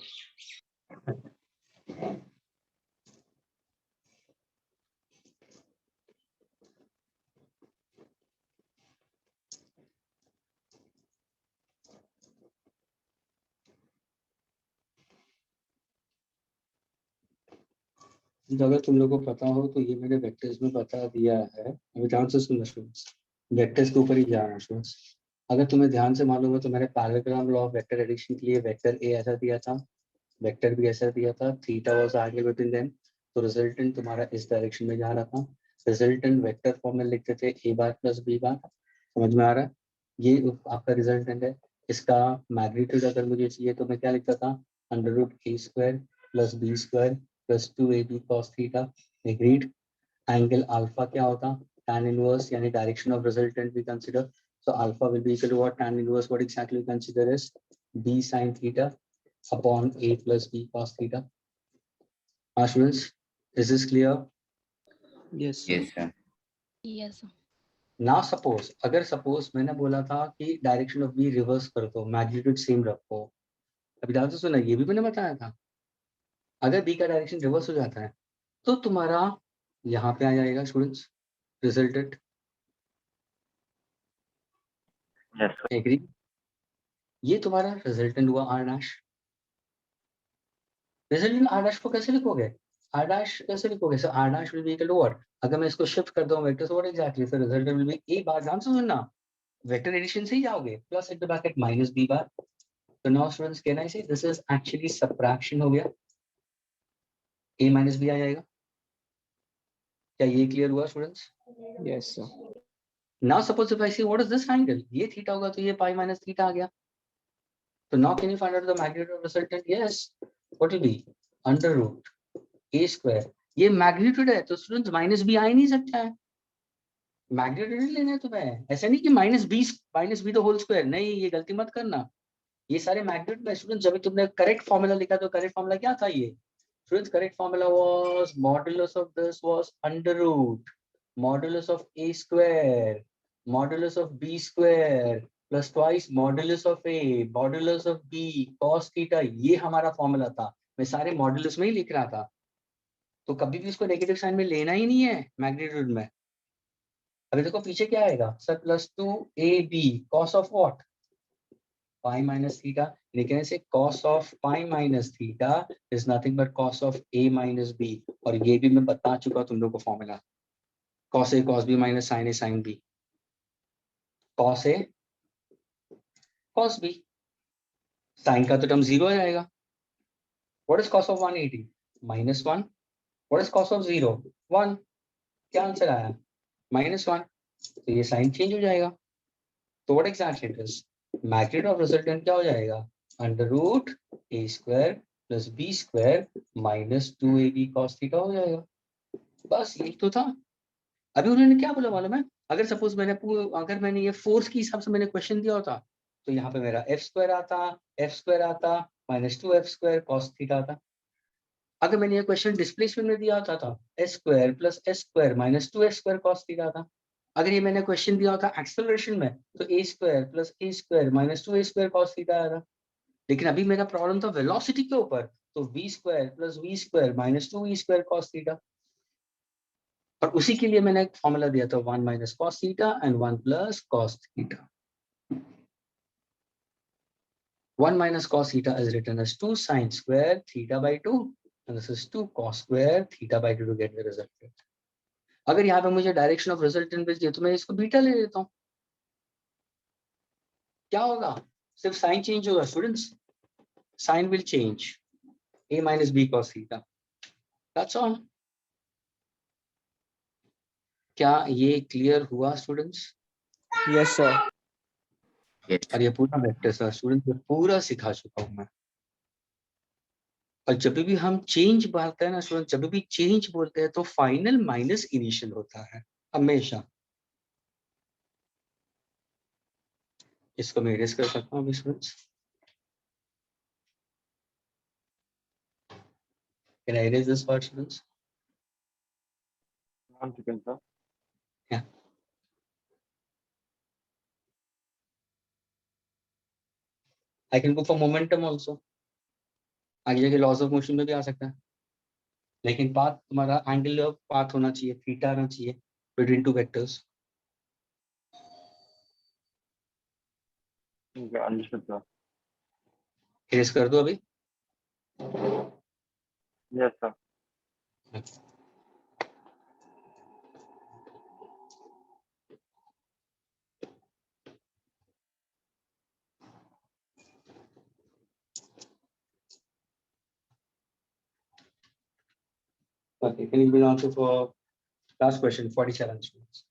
अगर तुम लोगों को पता हो तो ये मैंने वेक्टर्स में बता दिया है। अभी ध्यान से सुनना स्टूडेंट्स, वेक्टर्स के ऊपर ही जा रहा हूँ स्टूडेंट्स। अगर तुम्हें ध्यान से मालूम है तो मैंने parallelogram law of vector addition के लिए वेक्टर ए ऐसा दिया था, वेक्टर भी ऐसा दिया था, थीटा वाज आगे बिटवीन देम, तो रिजल्टेंट तुम्हारा इस डायरेक्शन में जा रहा था। रिजल्टेंट वेक्टर फॉर्म में लिखते थे ए बार प्लस बी बार, समझ में आ रहा है? ये आपका रिजल्टेंट है। इसका मैग्नीट्यूड अगर मुझे चाहिए तो मैं क्या लिखता था, under root A square plus B square plus 2ab cos theta. Agreed? Angle alpha क्या होता, tan इनवर्स यानी direction of resultant we consider, so alpha will be equal to what, tan inverse what exactly we consider is b sin theta upon a plus b cos theta. Students, is this clear? Yes, sir. Yes, sir. Yes, sir. Now suppose, अगर suppose मैंने बोला था कि direction of b reverse कर दो, magnitude same रखो, अभी ध्यान से सुना, ये भी मैंने बताया था। अगर b का डायरेक्शन रिवर्स हो जाता है तो तुम्हारा यहाँ पे आ जाएगा students resultant. Yes, sir. Agree? ये तुम्हारा रिजल्टेंट हुआ r dash. Resultant r dash को कैसे लिखोगे, r डैश कैसे लिखोगे, so r dash will be equal to what, अगर मैं इसको शिफ्ट कर दूं vector, so what exactly, so resultant will be a bar, ध्यान से सुनना, वेक्टर एडिशन से ही जाओगे, plus into bracket minus b bar. तो नाउ स्टूडेंट्स कैन आई से दिस इज एक्चुअली सबट्रैक्शन हो गया, a माइनस b आ जाएगा। क्या ये क्लियर हुआ students? Yes, sir. Now suppose if I see what is this angle, ये थीटा होगा तो ये पाई माइनस थीटा आ गया। तो now can you find out the magnitude of resultant? Yes, what will be under root a square, ये magnitude है तो स्टूडेंट्स माइनस b आ ही नहीं सकता है, मैग्नीट्यूड नहीं लेना है तुम्हें, ऐसा नहीं कि minus B the whole square, नहीं, ये गलती मत करना, ये सारे मैग्नीट्यूड में स्टूडेंट, जब तुमने करेक्ट फॉर्मूला लिखा तो करेक्ट फॉर्मूला क्या था, ये students correct formula was modulus of this was under root modulus of a square modulus of b square plus twice modulus of a modulus of b cos theta, ये हमारा formula था। मैं सारे modulus में ही लिख रहा था, तो कभी भी इसको नेगेटिव साइन में लेना ही नहीं है मैग्नीट्यूड में। अभी देखो पीछे क्या आएगा, sir plus 2ab cos of what, pi minus theta, लेकिन ऐसे cos of pi minus theta is nothing but cos of a minus b, और ये भी मैं बता चुका तुम लोग को formula, cos a cos b minus sin a sin b, cos a cos b, sin का तो टर्म जीरो आ जाएगा। What is cos of 180 minus 1, what is cos of 0 1, क्या आंसर आया -1, तो ये साइन चेंज हो जाएगा। तो what exactly it is, magnitude of resultant क्या हो जाएगा, under root a square plus b square minus 2ab cos theta हो जाएगा। बस यही तो था। अभी उन्होंने क्या बोला मालूम है, अगर सपोज मैंने ये फोर्स के हिसाब से मैंने क्वेश्चन दिया होता तो यहाँ पे मेरा f स्क्वायर आता minus 2f square cos theta आता। अगर मैंने ये क्वेश्चन डिस्प्लेसमेंट में दिया होता था s square plus s square minus 2s square cos theta था। अगर ये मैंने क्वेश्चन दिया होता एक्सेलरेशन में तो a square plus a square minus 2a square cos theta आया था। लेकिन अभी मेरा प्रॉब्लम था वेलोसिटी के ऊपर, तो v square plus v square minus 2v square cos theta, और उसी के लिए मैंने एक फॉर्मूला दिया था 1 minus cos theta and 1 plus cos theta. 1 minus cos theta is written as 2 sin square theta by 2, and this is 2 cos square theta by 2 to get the resultant. अगर यहाँ पे मुझे डायरेक्शन ऑफ रिजल्टेंट भेज दिया तो मैं इसको beta ले लेता हूँ, क्या होगा, सिर्फ साइन चेंज होगा students, sign will change, a minus b cos theta, that's all. क्या ये क्लियर हुआ स्टूडेंट्स? Yes, sir. Yes. और ये पूरा वेक्टर सर स्टूडेंट पूरा सिखा चुका हूँ मैं। और जब भी हम चेंज बोलते हैं ना स्टूडेंट, जब भी चेंज बोलते हैं तो फाइनल माइनस इनिशियल होता है हमेशा। इसको मैं इरेज कर सकता हूँ students, can I erase this part students? 1 second, sir. Yeah. I can go for momentum also. आगे जाके लॉस ऑफ मोशन में भी आ सकता है, लेकिन पाथ तुम्हारा एंगल ऑफ पाथ होना चाहिए, थीटा आना चाहिए between two vectors. Okay, understood, sir. Erase कर दो अभी. Yes, sir. Okay, can you bring answer for last question, 47 students?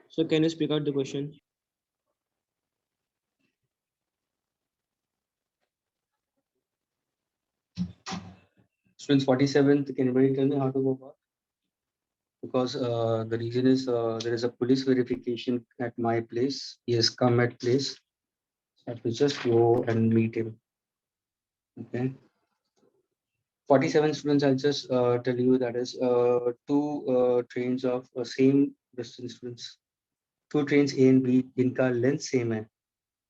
So can you speak out the question? Students 47th, can anybody tell me how to go about? Because the reason is there is a police verification at my place. He has come at place. I have to just go and meet him. Okay. 47 students, I'll just tell you that is two trains of same distance students. Two trains A and B, इनका length same है.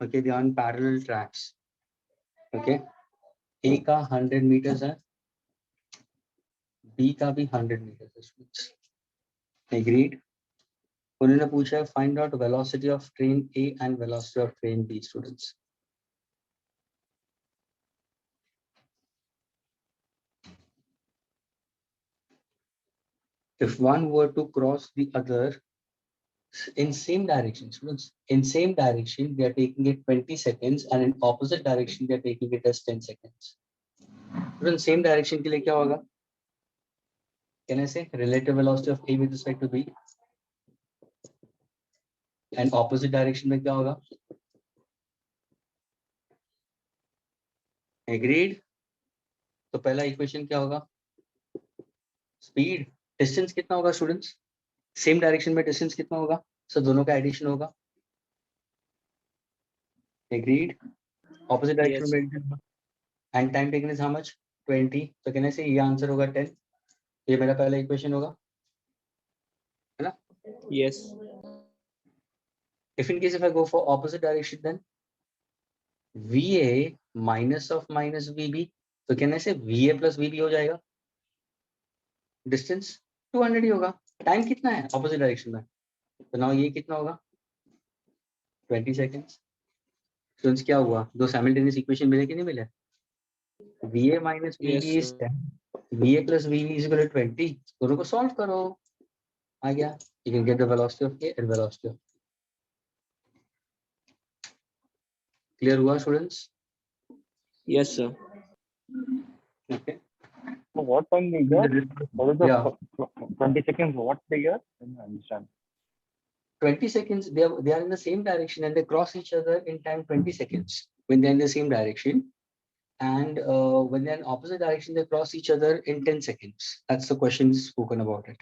Okay, they are on parallel tracks. Okay. A का 100 meters है. B का भी 100 meters है students. Agreed. उन्होंने पूछा है find out velocity of train A and velocity of train B students. If one were to cross the other in same direction, students, in same direction, we are taking it 20 seconds, and in opposite direction, we are taking it as 10 seconds. Students, same direction के लिए क्या होगा? Can I say relative velocity of A with respect to B? And opposite direction में क्या होगा? Agreed? तो पहला equation क्या होगा? Speed, distance कितना होगा students? Same direction में distance कितना होगा? So दोनों का addition होगा. Agreed? Opposite direction Yes. में addition होगा. And time taken is how much? 20. So can I say ये answer होगा 10? ये मेरा पहला equation होगा. है ना? Yes. If in case if I go for opposite direction, then VA minus of minus VB. So can I say VA plus VB हो जाएगा? Distance 200 ही होगा. Time कितना है opposite direction में? तो now ये कितना होगा? 20 seconds. Students क्या हुआ? दो simultaneous equation मिले कि नहीं मिले? VA minus VB Yes, is sir. 10. VA plus VB is equal to 20. दोनों को solve करो. आ गया? You can get the velocity of A and velocity of B. Clear हुआ students? Yes, sir. Okay. So what time they get? What is the Yeah. 20 seconds? What they get? I don't understand. 20 seconds, they are in the same direction and they cross each other in time 20 seconds when they're in the same direction. And when they're in opposite direction, they cross each other in 10 seconds. That's the question spoken about it.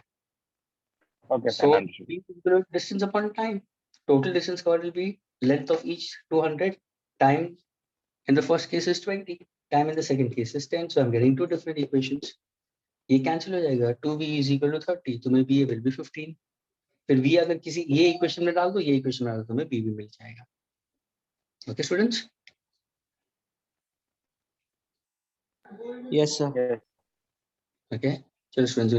Okay, So fine, understood. distance upon time. Total distance covered will be length of each 200. Time in the first case is 20. Time in the second case is 10. So I'm getting two different equations. ये cancel हो जाएगा. 2v is equal to 30. तुम्हें va will be 15. फिर v अगर किसी ये equation में डाल दो, ये इक्वेशन में डाल दो, तुम्हें b भी मिल जाएगा. Okay students? Yes, sir. Yes. Okay चलो स्टूडेंट्स.